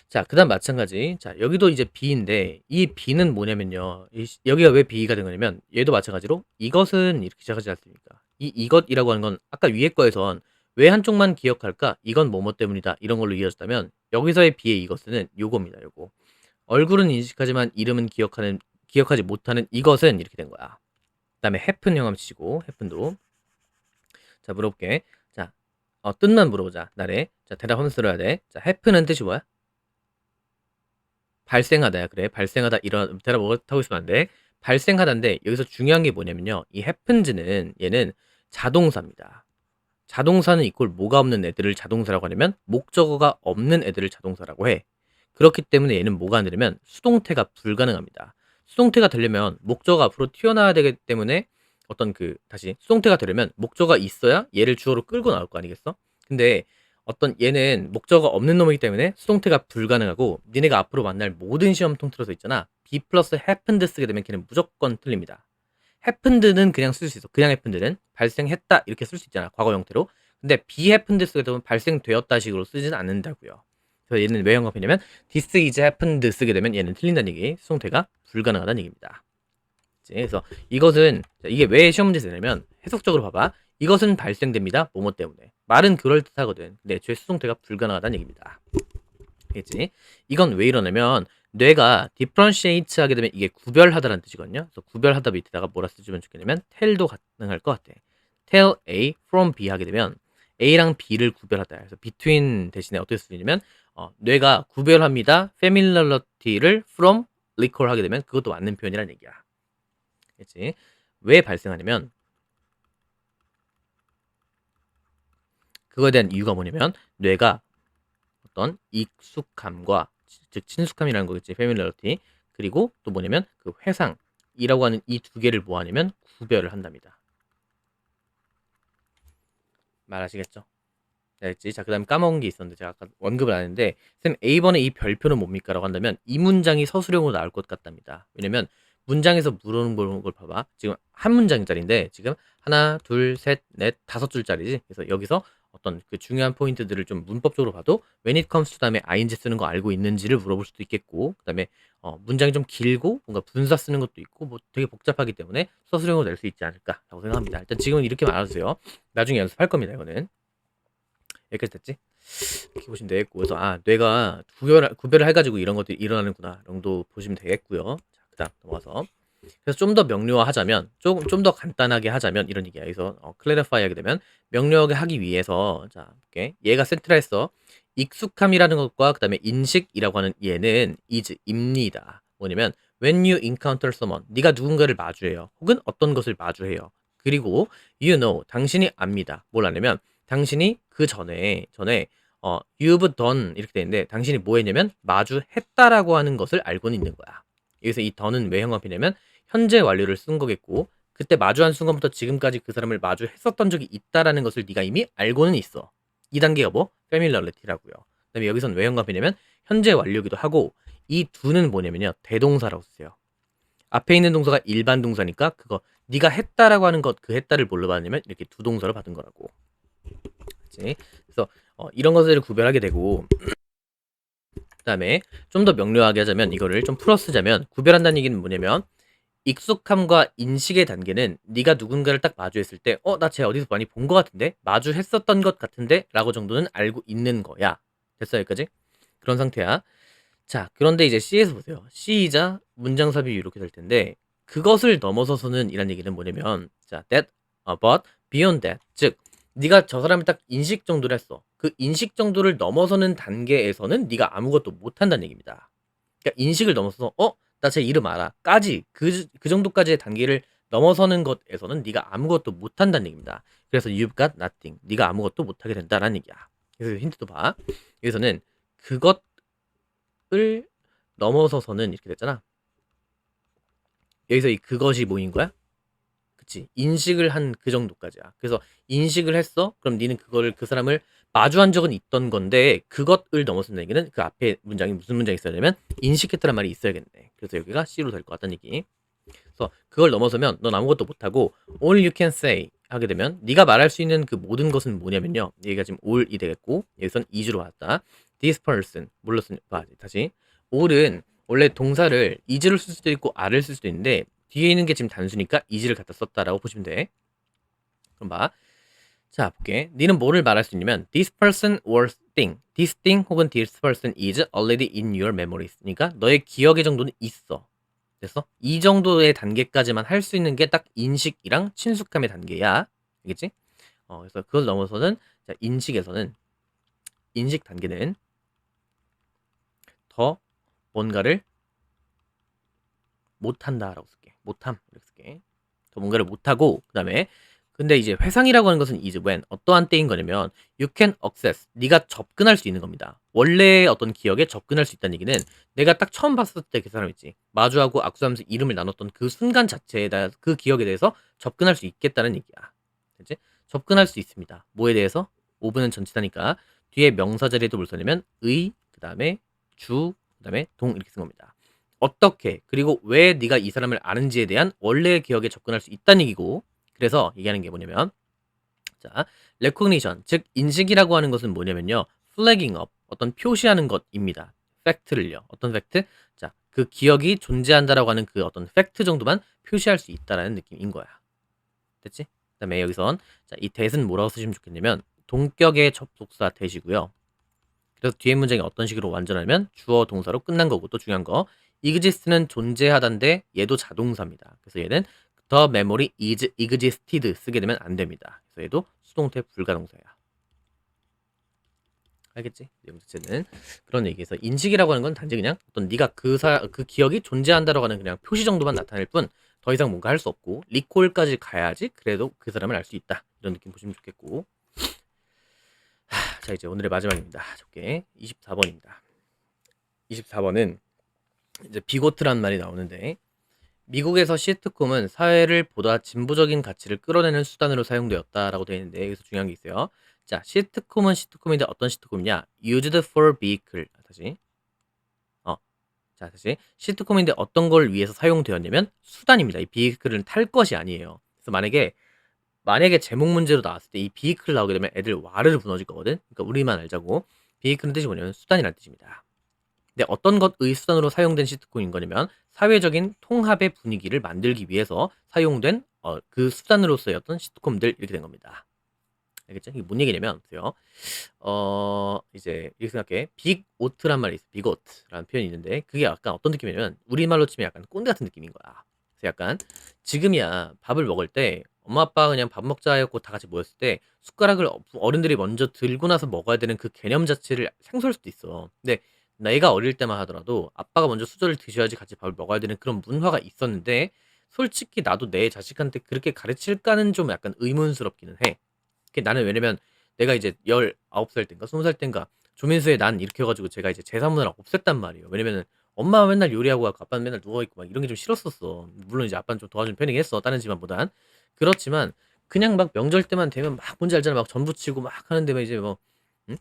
자, 그다음 마찬가지. 자, 여기도 이제 B인데 이 B는 뭐냐면요. 여기가 왜 B가 된 거냐면 얘도 마찬가지로 이것은 이렇게 시작하지 않습니까? 이것이라고 하는 건 아까 위에 거에선 왜 한쪽만 기억할까? 이건 뭐뭐 때문이다. 이런 걸로 이어졌다면 여기서의 B의 이것은 요겁니다. 요거. 얼굴은 인식하지만 이름은 기억하지 못하는 이것은 이렇게 된 거야. 그다음에 happen 형함 치고 happen도 자 물어볼게. 자 뜻만 물어보자. 나래. 자 대답하면서 들어야 돼. 자 happen은 뜻이 뭐야? 발생하다야. 그래 발생하다 이런 대답 못하고 있으면 안 돼. 발생하다인데 여기서 중요한 게 뭐냐면요. 이 happens는 얘는 자동사입니다. 자동사는 이꼴 뭐가 없는 애들을 자동사라고 하냐면 목적어가 없는 애들을 자동사라고 해. 그렇기 때문에 얘는 뭐가 안 되냐면 수동태가 불가능합니다. 수동태가 되려면 목적어가 앞으로 튀어나와야 되기 때문에 어떤 다시 수동태가 되려면 목적어가 있어야 얘를 주어로 끌고 나올 거 아니겠어? 근데 어떤 얘는 목적어가 없는 놈이기 때문에 수동태가 불가능하고 니네가 앞으로 만날 모든 시험 통틀어서 있잖아. be 플러스 happened 쓰게 되면 걔는 무조건 틀립니다. happened는 그냥 쓸 수 있어. 그냥 happened는 발생했다 이렇게 쓸 수 있잖아. 과거 형태로. 근데 be happened 쓰게 되면 발생되었다 식으로 쓰지는 않는다고요. 그래서 얘는 왜 영업이냐면 this is happened 쓰게 되면 얘는 틀린다는 얘기. 수동태가 불가능하다는 얘기입니다. 그래서 이것은 이게 왜 시험 문제에서 내냐면 해석적으로 봐봐. 이것은 발생됩니다. 뭐뭐 때문에. 말은 그럴듯하거든. 근데 애초에 수동태가 불가능하다는 얘기입니다. 알겠지? 이건 왜 이러냐면 뇌가 differentiate 하게 되면 이게 구별하다라는 뜻이거든요. 그래서 구별하다 밑에다가 뭐라 쓰시면 좋겠냐면 tell도 가능할 것 같아. tell A from B 하게 되면 A랑 B를 구별하다. 그래서 between 대신에 어떻게 쓰냐면 뇌가 구별합니다. familiarity를 from recall 하게 되면 그것도 맞는 표현이라는 얘기야. 알겠지? 왜 발생하냐면 그거에 대한 이유가 뭐냐면 뇌가 어떤 익숙함과 즉 친숙함이라는 거겠지. familiarity. 그리고 또 뭐냐면 그 회상이라고 하는 이 두 개를 뭐 하냐면 구별을 한답니다. 말하시겠죠? 알겠지? 자, 그 다음에 까먹은 게 있었는데 제가 아까 언급을 안 했는데 쌤 A번의 이 별표는 뭡니까? 라고 한다면 이 문장이 서술형으로 나올 것 같답니다. 왜냐면 문장에서 물어보는 걸 봐봐. 지금 한 문장짜리인데 지금 하나, 둘, 셋, 넷, 다섯 줄짜리지. 그래서 여기서 어떤 그 중요한 포인트들을 좀 문법적으로 봐도 when it comes to 다음에 ing 쓰는 거 알고 있는지를 물어볼 수도 있겠고, 그다음에 문장이 좀 길고 뭔가 분사 쓰는 것도 있고 뭐 되게 복잡하기 때문에 서술형으로 낼 수 있지 않을까라고 생각합니다. 일단 지금은 이렇게 말아주세요. 나중에 연습할 겁니다. 이거는 여기까지 됐지? 이렇게 보시면 되겠고, 그래서 뇌가 구별을 해가지고 이런 것들이 일어나는구나 정도 보시면 되겠고요. 자, 그다음 넘어가서 그래서 좀 더 명료화하자면, 좀 더 간단하게 하자면 이런 얘기야. 그래서 클래리파이 하게 되면 명료하게 하기 위해서, 자 볼게. 얘가 센트라했어. 익숙함이라는 것과 그다음에 인식이라고 하는 얘는 is입니다. 뭐냐면 when you encounter someone, 네가 누군가를 마주해요. 혹은 어떤 것을 마주해요. 그리고 you know, 당신이 압니다. 뭘 아냐면 당신이 그 전에 you've done 이렇게 되는데 당신이 뭐 했냐면 마주했다라고 하는 것을 알고는 있는 거야. 여기서 이 done은 왜 형용사냐면 현재 완료를 쓴 거겠고, 그때 마주한 순간부터 지금까지 그 사람을 마주했었던 적이 있다라는 것을 네가 이미 알고는 있어. 이 단계가 뭐? familiarity라고요. 그다음에 여기선 왜 형용사냐면 현재 완료기도 하고, 이 do는 뭐냐면요 대동사라고 쓰세요. 앞에 있는 동사가 일반 동사니까 그거 네가 했다라고 하는 것, 그 했다를 뭘로 받냐면 이렇게 두 동사로 받은 거라고. 그치? 그래서 이런 것들을 구별하게 되고, 그다음에 좀 더 명료하게 하자면 이거를 좀 풀어 쓰자면 구별한다는 얘기는 뭐냐면 익숙함과 인식의 단계는 네가 누군가를 딱 마주했을 때 나 쟤 어디서 많이 본 것 같은데? 마주했었던 것 같은데? 라고 정도는 알고 있는 거야. 됐어 여기까지? 그런 상태야. 자, 그런데 이제 C에서 보세요. C이자 문장 삽입이 이렇게 될 텐데 그것을 넘어서서는 이란 얘기는 뭐냐면, 자, but beyond that, 즉 네가 저 사람을 딱 인식 정도를 했어. 그 인식 정도를 넘어서는 단계에서는 네가 아무것도 못 한다는 얘기입니다. 그러니까 인식을 넘어서서 나 제 이름 알아 까지 그 정도까지의 단계를 넘어서는 것에서는 네가 아무것도 못 한다는 얘기입니다. 그래서 you've got nothing, 네가 아무것도 못 하게 된다라는 얘기야. 그래서 힌트도 봐. 여기서는 그것을 넘어서서는 이렇게 됐잖아. 여기서 이 그것이 뭐인 거야? 그치, 인식을 한 그 정도까지야. 그래서 인식을 했어? 그럼 니는 그거를, 그 사람을 마주한 적은 있던 건데 그것을 넘어선다는 얘기는 그 앞에 문장이 무슨 문장이 있어야 되면 인식했다는 말이 있어야겠네. 그래서 여기가 C로 될 것 같다는 얘기. 그래서 그걸 넘어서면 넌 아무것도 못하고 all you can say 하게 되면 네가 말할 수 있는 그 모든 것은 뭐냐면요, 얘가 지금 all이 되겠고 여기선 is로 왔다. this person 뭘로 쓰냐, 다시. all은 원래 동사를 is를 쓸 수도 있고 are를 쓸 수도 있는데 뒤에 있는 게 지금 단수니까 is를 갖다 썼다라고 보시면 돼. 그럼 봐. 자, 볼게. 니는 뭐를 말할 수 있냐면 this person or thing, this thing 혹은 this person is already in your memories. 그러니까 너의 기억의 정도는 있어. 됐어? 이 정도의 단계까지만 할 수 있는 게 딱 인식이랑 친숙함의 단계야. 알겠지? 그래서 그걸 넘어서는, 자, 인식 단계는 더 뭔가를 못한다라고 쓸게. 못함 이렇게 쓸게. 더 뭔가를 못하고, 그다음에 근데 이제 회상이라고 하는 것은 is when 어떠한 때인 거냐면 you can access, 네가 접근할 수 있는 겁니다. 원래 어떤 기억에 접근할 수 있다는 얘기는 내가 딱 처음 봤을 때 그 사람 있지, 마주하고 악수하면서 이름을 나눴던 그 순간 자체에다 그 기억에 대해서 접근할 수 있겠다는 얘기야. 됐지? 접근할 수 있습니다. 뭐에 대해서? 오브는 전치사니까 뒤에 명사 자리에도 뭘 써냐면 의, 그다음에 주, 그다음에 동 이렇게 쓴 겁니다. 어떻게, 그리고 왜 네가 이 사람을 아는지에 대한 원래의 기억에 접근할 수 있다는 얘기고, 그래서 얘기하는 게 뭐냐면, 자, recognition, 즉 인식이라고 하는 것은 뭐냐면요, flagging up, 어떤 표시하는 것입니다. 팩트를요. 어떤 팩트? 자, 그 기억이 존재한다라고 하는 그 어떤 팩트 정도만 표시할 수 있다라는 느낌인 거야. 됐지? 그다음에 여기선, 자, 이 that은 뭐라고 쓰시면 좋겠냐면 동격의 접속사 that이고요. 그래서 뒤에 문장이 어떤 식으로 완전하면 주어 동사로 끝난 거고, 또 중요한 거 exist는 존재하다인데 얘도 자동사입니다. 그래서 얘는 the memory is existed 쓰게 되면 안 됩니다. 그래서 얘도 수동태 불가동사야. 알겠지? 내용 자체는 그런 얘기에서 인식이라고 하는 건 단지 그냥 어떤 네가 그 기억이 존재한다라고 하는 그냥 표시 정도만 나타낼 뿐 더 이상 뭔가 할 수 없고, 리콜까지 가야지 그래도 그 사람을 알 수 있다. 이런 느낌 보시면 좋겠고. 자, 이제 오늘의 마지막입니다. 적게 24번입니다. 24번은 이제 비고트라는 말이 나오는데, 미국에서 시트콤은 사회를 보다 진보적인 가치를 끌어내는 수단으로 사용되었다라고 되어 있는데, 여기서 중요한 게 있어요. 자, 시트콤은 시트콤인데 어떤 시트콤이냐? Used for vehicle. 다시. 자, 다시 시트콤인데 어떤 걸 위해서 사용되었냐면 수단입니다. 이 비이클은 탈 것이 아니에요. 그래서 만약에 제목 문제로 나왔을 때 이 비이클 나오게 되면 애들 와르르 무너질 거거든. 그러니까 우리만 알자고. 비이클은 뜻이 뭐냐면 수단이라는 뜻입니다. 근데 어떤 것의 수단으로 사용된 시트콤인 거냐면 사회적인 통합의 분위기를 만들기 위해서 사용된 그 수단으로서의 어떤 시트콤들 이렇게 된 겁니다. 알겠죠? 이게 뭔 얘기냐면 보세요. 이제 이렇게 생각해. 빅오트란 말이 있어. 빅오트라는 표현이 있는데 그게 약간 어떤 느낌이냐면 우리말로 치면 약간 꼰대 같은 느낌인 거야. 그래서 약간 지금이야 밥을 먹을 때 엄마 아빠가 그냥 밥 먹자 해갖고 다 같이 모였을 때 숟가락을 어른들이 먼저 들고 나서 먹어야 되는 그 개념 자체를 생소할 수도 있어. 근데 내가 어릴 때만 하더라도 아빠가 먼저 수저를 드셔야지 같이 밥을 먹어야 되는 그런 문화가 있었는데 솔직히 나도 내 자식한테 그렇게 가르칠까는 좀 약간 의문스럽기는 해. 나는 왜냐면 내가 이제 19살 땐가 20살 땐가 조민수의 난 이렇게 해가지고 제가 이제 제사문화를 없앴단 말이에요. 왜냐면은 엄마가 맨날 요리하고 가고 아빠는 맨날 누워있고 막 이런 게 좀 싫었었어. 물론 이제 아빠는 좀 도와주는 편이긴 했어. 다른 집안보단. 그렇지만 그냥 막 명절 때만 되면 막 뭔지 알잖아. 막 전부 치고 막 하는데 막 이제 뭐 응?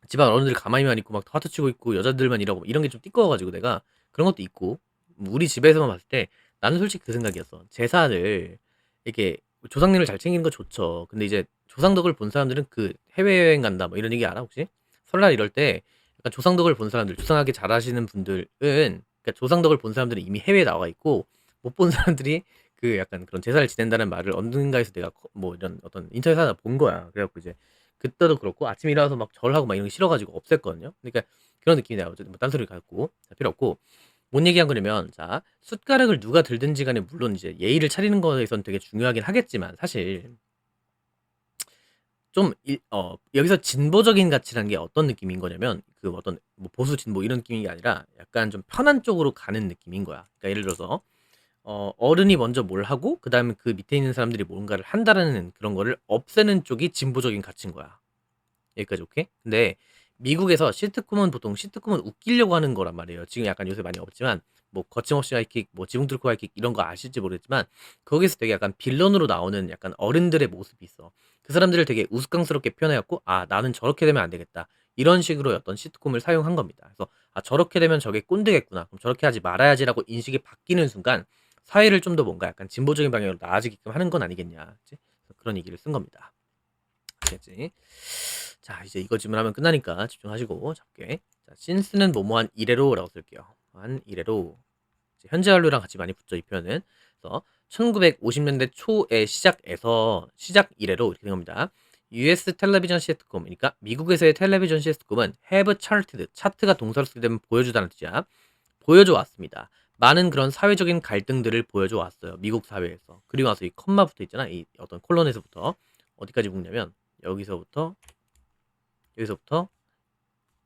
집안 어른들이 가만히만 있고 막 화투 치고 있고 여자들만 일하고 이런 게 좀 띠꺼워가지고 내가 그런 것도 있고 우리 집에서만 봤을 때 나는 솔직히 그 생각이었어. 제사를 이렇게 조상님을 잘 챙기는 거 좋죠. 근데 이제 조상덕을 본 사람들은 그 해외여행 간다 뭐 이런 얘기 알아 혹시? 설날 이럴 때 약간 조상덕을 본 사람들 조상하게 잘하시는 분들은 그러니까 조상덕을 본 사람들은 이미 해외에 나와 있고 못 본 사람들이 그 약간 그런 제사를 지낸다는 말을 어딘가에서 내가 뭐 이런 어떤 인터넷 하나 본 거야. 그래갖고 이제 그때도 그렇고 아침에 일어나서 막 절하고 막 이런 게 싫어가지고 없앴거든요. 그러니까 그런 느낌이 나요. 어쨌든 뭐 딴소리 갖고 필요 없고 뭔 얘기한 거냐면 자 숟가락을 누가 들든지 간에 물론 이제 예의를 차리는 거에선 되게 중요하긴 하겠지만 사실 좀 여기서 진보적인 가치라는 게 어떤 느낌인 거냐면 그 어떤 뭐 보수 진보 이런 느낌이 아니라 약간 좀 편한 쪽으로 가는 느낌인 거야. 그러니까 예를 들어서 어른이 먼저 뭘 하고 그다음에 그 밑에 있는 사람들이 뭔가를 한다라는 그런 거를 없애는 쪽이 진보적인 가치인 거야. 여기까지 오케이? 근데 미국에서 시트콤은 보통 시트콤은 웃기려고 하는 거란 말이에요. 지금 약간 요새 많이 없지만 뭐 거침없이 하이킥, 뭐 지붕 뚫고 하이킥 이런 거 아실지 모르겠지만 거기서 되게 약간 빌런으로 나오는 약간 어른들의 모습이 있어. 그 사람들을 되게 우스꽝스럽게 표현해갖고 아 나는 저렇게 되면 안 되겠다. 이런 식으로 어떤 시트콤을 사용한 겁니다. 그래서 아 저렇게 되면 저게 꼰대겠구나. 그럼 저렇게 하지 말아야지라고 인식이 바뀌는 순간 사회를 좀 더 뭔가 약간 진보적인 방향으로 나아지게끔 하는 건 아니겠냐. 그치? 그래서 그런 얘기를 쓴 겁니다. 알겠지? 자, 이제 이거 질문하면 끝나니까 집중하시고 잡게. 자, 신스는 뭐뭐한 이래로라고 쓸게요. 한 이래로. 현재 완료랑 같이 많이 붙죠, 이 표현은. 그래서 1950년대 초의 시작 이래로 이렇게 된 겁니다. US 텔레비전 시트콤, 그러니까 미국에서의 텔레비전 시트콤은 have charted, 차트가 동사로 쓰게 되면 보여주다는 뜻이야. 보여줘 왔습니다. 많은 그런 사회적인 갈등들을 보여줘 왔어요. 미국 사회에서. 그리고 나서 이 컴마 붙어 있잖아. 이 어떤 콜론에서부터 어디까지 묶냐면 여기서부터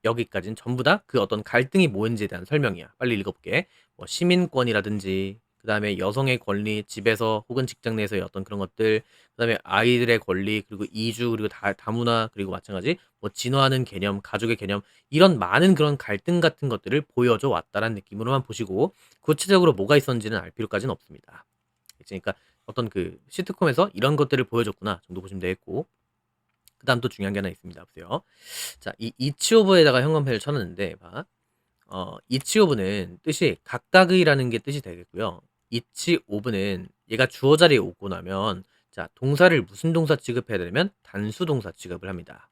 여기까지는 전부 다 그 어떤 갈등이 뭐인지에 대한 설명이야. 빨리 읽어볼게. 뭐 시민권이라든지 그 다음에 여성의 권리, 집에서 혹은 직장 내에서의 어떤 그런 것들, 그 다음에 아이들의 권리, 그리고 이주, 그리고 다문화, 그리고 마찬가지 뭐 진화하는 개념, 가족의 개념 이런 많은 그런 갈등 같은 것들을 보여줘 왔다라는 느낌으로만 보시고 구체적으로 뭐가 있었는지는 알 필요까지는 없습니다. 그러니까 어떤 그 시트콤에서 이런 것들을 보여줬구나 정도 보시면 되겠고 그 다음 또 중요한 게 하나 있습니다. 보세요. 자, 이 이치 오브에다가 형광펜을 쳐놨는데, 봐. 이치 오브는 뜻이 각각의라는 게 뜻이 되겠고요. 이치 오브는 얘가 주어 자리에 오고 나면, 자, 동사를 무슨 동사 취급해야 되냐면 단수 동사 취급을 합니다.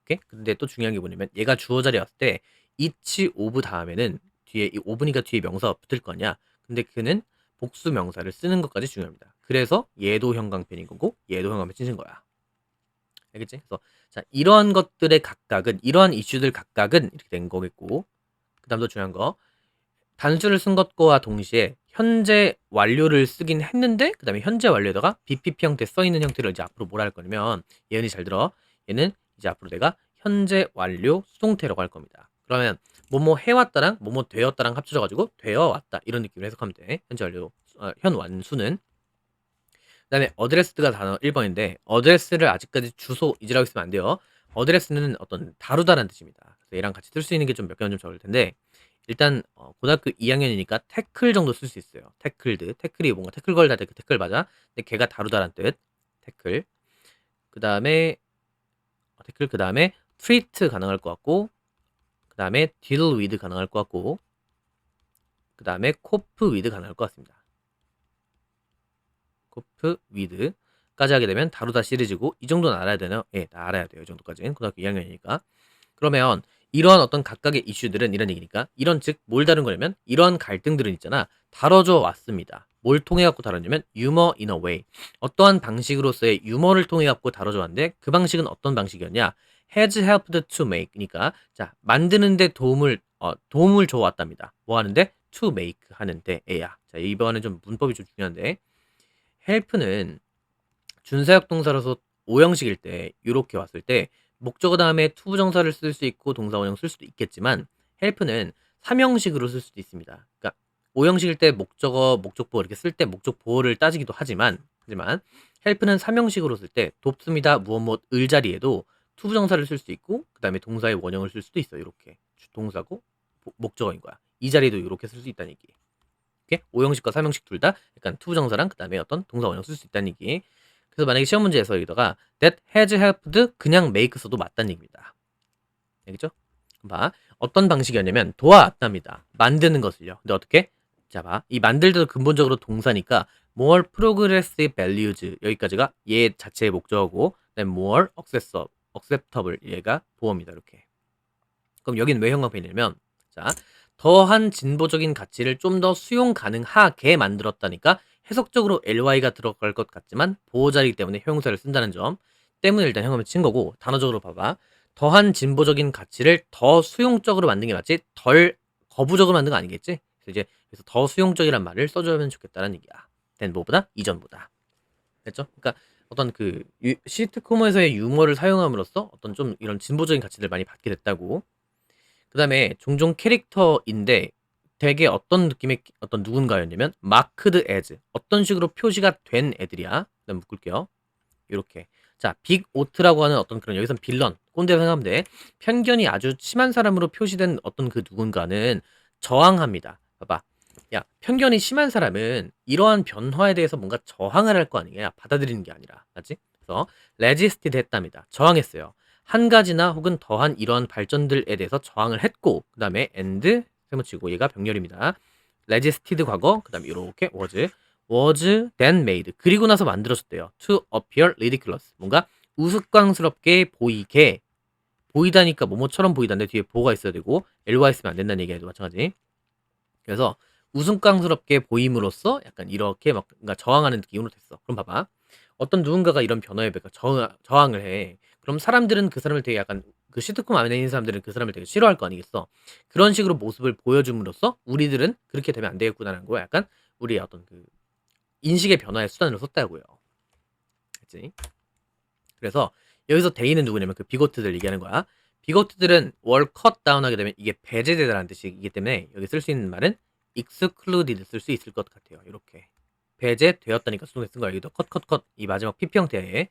오케이? 근데 또 중요한 게 뭐냐면 얘가 주어 자리에 왔을 때 이치 오브 다음에는 뒤에 이 오브니까 뒤에 명사가 붙을 거냐? 근데 그는 복수 명사를 쓰는 것까지 중요합니다. 그래서 얘도 형광펜인 거고 얘도 형광펜 치는 거야. 알겠지? 그래서 자 이러한 것들의 각각은 이러한 이슈들 각각은 이렇게 된 거겠고 그 다음 더 중요한 거 단수를 쓴 것과 동시에 현재 완료를 쓰긴 했는데 그 다음에 현재 완료에다가 BPP 형태 써있는 형태를 이제 앞으로 뭐라 할 거냐면 예은이 잘 들어 얘는 이제 앞으로 내가 현재 완료 수동태라고 할 겁니다. 그러면 뭐뭐 해왔다랑 뭐뭐 되었다랑 합쳐져가지고 되어왔다 이런 느낌으로 해석하면 돼. 현재 완료 현 완수는 그다음에 어드레스가 단어 1번인데 어드레스를 아직까지 주소 이지라고 있으면 안 돼요. 어드레스는 어떤 다루다라는 뜻입니다. 그래서 얘랑 같이 쓸 수 있는 게 좀 몇 개는 좀 적을 텐데 일단 고등학교 2학년이니까 태클 정도 쓸 수 있어요. 태클드. 태클이 뭔가 태클 걸다 그 태클 맞아. 근데 걔가 다루다라는 뜻. 태클. 그다음에 태클 그다음에 트리트 가능할 것 같고 그다음에 deal with 가능할 것 같고 그 다음에 코프 위드가 나올 것 같습니다. 코프 위드까지 하게 되면 다루다 시리즈고 이 정도는 알아야 되나요? 예, 다 알아야 돼요. 이 정도까지는 고등학교 2학년이니까. 그러면 이러한 어떤 각각의 이슈들은 이런 얘기니까 이런 즉 뭘 다룬 거냐면 이런 갈등들은 있잖아 다뤄져 왔습니다. 뭘 통해 갖고 다뤘냐면 유머 in a way 어떠한 방식으로서의 유머를 통해 갖고 다뤄져 왔는데 그 방식은 어떤 방식이었냐 has helped to make 그러니까 자 만드는데 도움을 줘 왔답니다. 뭐 하는데 to make 하는데 에야 자 이번엔 좀 문법이 좀 중요한데 help는 준사역 동사로서 5형식일 때 이렇게 왔을 때 목적어 다음에 투부정사를 쓸 수 있고 동사 원형 쓸 수도 있겠지만 help는 3형식으로 쓸 수도 있습니다. 그러니까 5형식일 때 목적어, 목적보호 이렇게 쓸 때 목적보호를 따지기도 하지만 help는 3형식으로 쓸 때 돕습니다, 무엇 을 자리에도 투부정사를 쓸 수 있고 그 다음에 동사의 원형을 쓸 수도 있어요. 이렇게 동사고 목적어인 거야. 이 자리에도 이렇게 쓸 수 있다는 얘기. 이렇게 5형식과 3형식 둘 다 약간 투부정사랑 그 다음에 어떤 동사 원형 쓸 수 있다는 얘기. 그래서 만약에 시험 문제에서 여기다가 that has helped 그냥 make 써도 맞다는 얘기입니다. 알겠죠? 봐. 어떤 방식이었냐면 도와왔답니다. 만드는 것을요. 근데 어떻게? 자 봐. 이 만들도 근본적으로 동사니까 more progressive values 여기까지가 얘 자체의 목적어고 then more acceptable 얘가 보어입니다. 이렇게. 그럼 여기는 왜 형광펜이냐면 자 더한 진보적인 가치를 좀 더 수용 가능하게 만들었다니까 해석적으로 ly가 들어갈 것 같지만 보호자이기 때문에 형용사를 쓴다는 점 때문에 일단 형광펜 친 거고 단어적으로 봐봐. 더한 진보적인 가치를 더 수용적으로 만든 게 맞지 덜 거부적으로 만든 거 아니겠지? 그래서 더 수용적이란 말을 써주면 좋겠다는 얘기야. 된 뭐보다 이전보다. 됐죠? 그러니까 어떤 그 시트콤에서의 유머를 사용함으로써 어떤 좀 이런 진보적인 가치를 많이 받게 됐다고. 그 다음에 종종 캐릭터인데 되게 어떤 느낌의 어떤 누군가였냐면 마크드 에즈 어떤 식으로 표시가 된 애들이야. 그다음 묶을게요. 이렇게 자 빅 오트라고 하는 어떤 그런 여기선 빌런 꼰대로 생각하면 돼. 편견이 아주 심한 사람으로 표시된 어떤 그 누군가는 저항합니다. 봐봐. 야 편견이 심한 사람은 이러한 변화에 대해서 뭔가 저항을 할 거 아니냐 받아들이는 게 아니라 맞지? 그래서 레지스티드 했답니다. 저항했어요. 한 가지나 혹은 더한 이러한 발전들에 대해서 저항을 했고 그 다음에 and 세모치고 얘가 병렬입니다. 레지스티드 과거 그 다음에 이렇게 was then made 그리고 나서 만들어졌대요. to appear ridiculous 뭔가 우스꽝스럽게 보이다니까 뭐뭐처럼 보이다는데 뒤에 보가 있어야 되고 ly 있으면 안 된다는 얘기에도 마찬가지. 그래서 우스꽝스럽게 보임으로써 약간 이렇게 막 뭔가 저항하는 느낌으로 됐어. 그럼 봐봐. 어떤 누군가가 이런 변화에 저항을 해. 그럼 사람들은 그 사람을 되게 약간 그 시트콤 안에 있는 사람들은 그 사람을 되게 싫어할 거 아니겠어. 그런 식으로 모습을 보여줌으로써 우리들은 그렇게 되면 안 되겠구나라는 거야. 약간 우리의 어떤 그 인식의 변화의 수단으로 썼다고요. 그치? 그래서 여기서 대인은 누구냐면 그 비고트들 얘기하는 거야. 비고트들은 월 컷 다운 하게 되면 이게 배제되다라는 뜻이기 때문에 여기 쓸 수 있는 말은 excluded 쓸 수 있을 것 같아요. 이렇게 배제되었다니까 수동태 쓴 거야. 여기도 컷 이 마지막 PP 형태에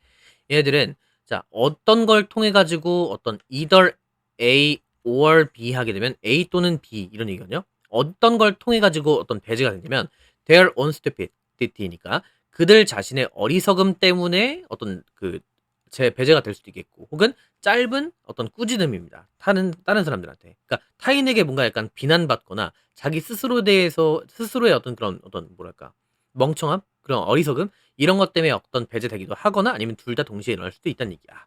얘네들은 자 어떤 걸 통해 가지고 어떤 either A or B 하게 되면 A 또는 B 이런 얘기거든요. 어떤 걸 통해 가지고 어떤 배제가 되냐면 their own stupidity니까 그들 자신의 어리석음 때문에 어떤 그 배제가 될 수도 있겠고 혹은 짧은 어떤 꾸짖음입니다. 다른 사람들한테. 그러니까 타인에게 뭔가 약간 비난받거나 자기 스스로에 대해서 스스로의 어떤 그런 어떤 뭐랄까 멍청함 그런 어리석음 이런 것 때문에 어떤 배제되기도 하거나 아니면 둘 다 동시에 일어날 수도 있다는 얘기야.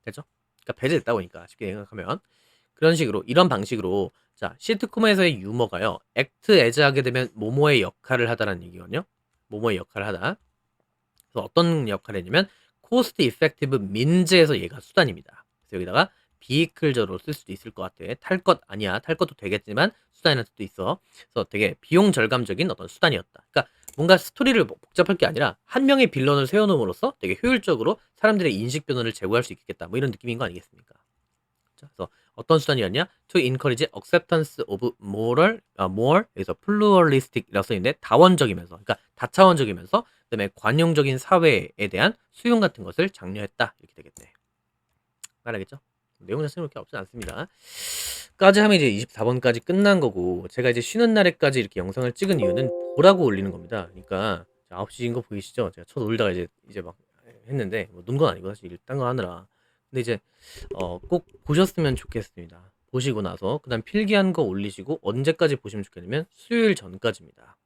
됐죠? 그러니까 배제됐다고 하니까 쉽게 생각하면 그런 식으로 이런 방식으로 자 시트콤에서의 유머가요 액트 에즈 하게 되면 모모의 역할을 하다라는 얘기거든요. 모모의 역할을 하다. 그래서 어떤 역할을 했냐면 코스트 이펙티브 민즈에서 얘가 수단입니다. 그래서 여기다가 비이클저로 쓸 수도 있을 것 같아. 탈 것 아니야. 탈 것도 되겠지만 수단이라는 뜻도 있어. 그래서 되게 비용 절감적인 어떤 수단이었다. 그러니까 뭔가 스토리를 복잡할 게 아니라 한 명의 빌런을 세워놓음으로써 되게 효율적으로 사람들의 인식 변화를 제고할 수 있겠다. 뭐 이런 느낌인 거 아니겠습니까? 그래서 어떤 수단이었냐? To encourage acceptance of more 여기서 pluralistic이라고 써있는데 다원적이면서 그러니까 다차원적이면서 그다음에 관용적인 사회에 대한 수용 같은 것을 장려했다 이렇게 되겠네. 말하겠죠? 내용 자체는 그렇게 없지 않습니다. 까지 하면 이제 24번까지 끝난 거고 제가 이제 쉬는 날에까지 이렇게 영상을 찍은 이유는 보라고 올리는 겁니다. 그러니까 9시인 거 보이시죠? 제가 첫 놀다가 이제 막 했는데 뭐 논 건 아니고 사실 딴 거 하느라 근데 이제 꼭 보셨으면 좋겠습니다. 보시고 나서 그다음 필기한 거 올리시고 언제까지 보시면 좋겠냐면 수요일 전까지입니다.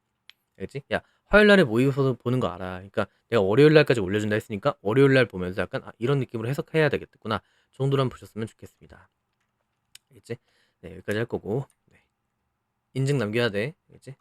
알겠지? 야, 화요일 날에 모의고사 보는 거 알아. 그러니까 내가 월요일 날까지 올려준다 했으니까 월요일 날 보면서 약간 이런 느낌으로 해석해야 되겠구나 정도로만 보셨으면 좋겠습니다. 알겠지? 네, 여기까지 할 거고 네. 인증 남겨야 돼. 알겠지?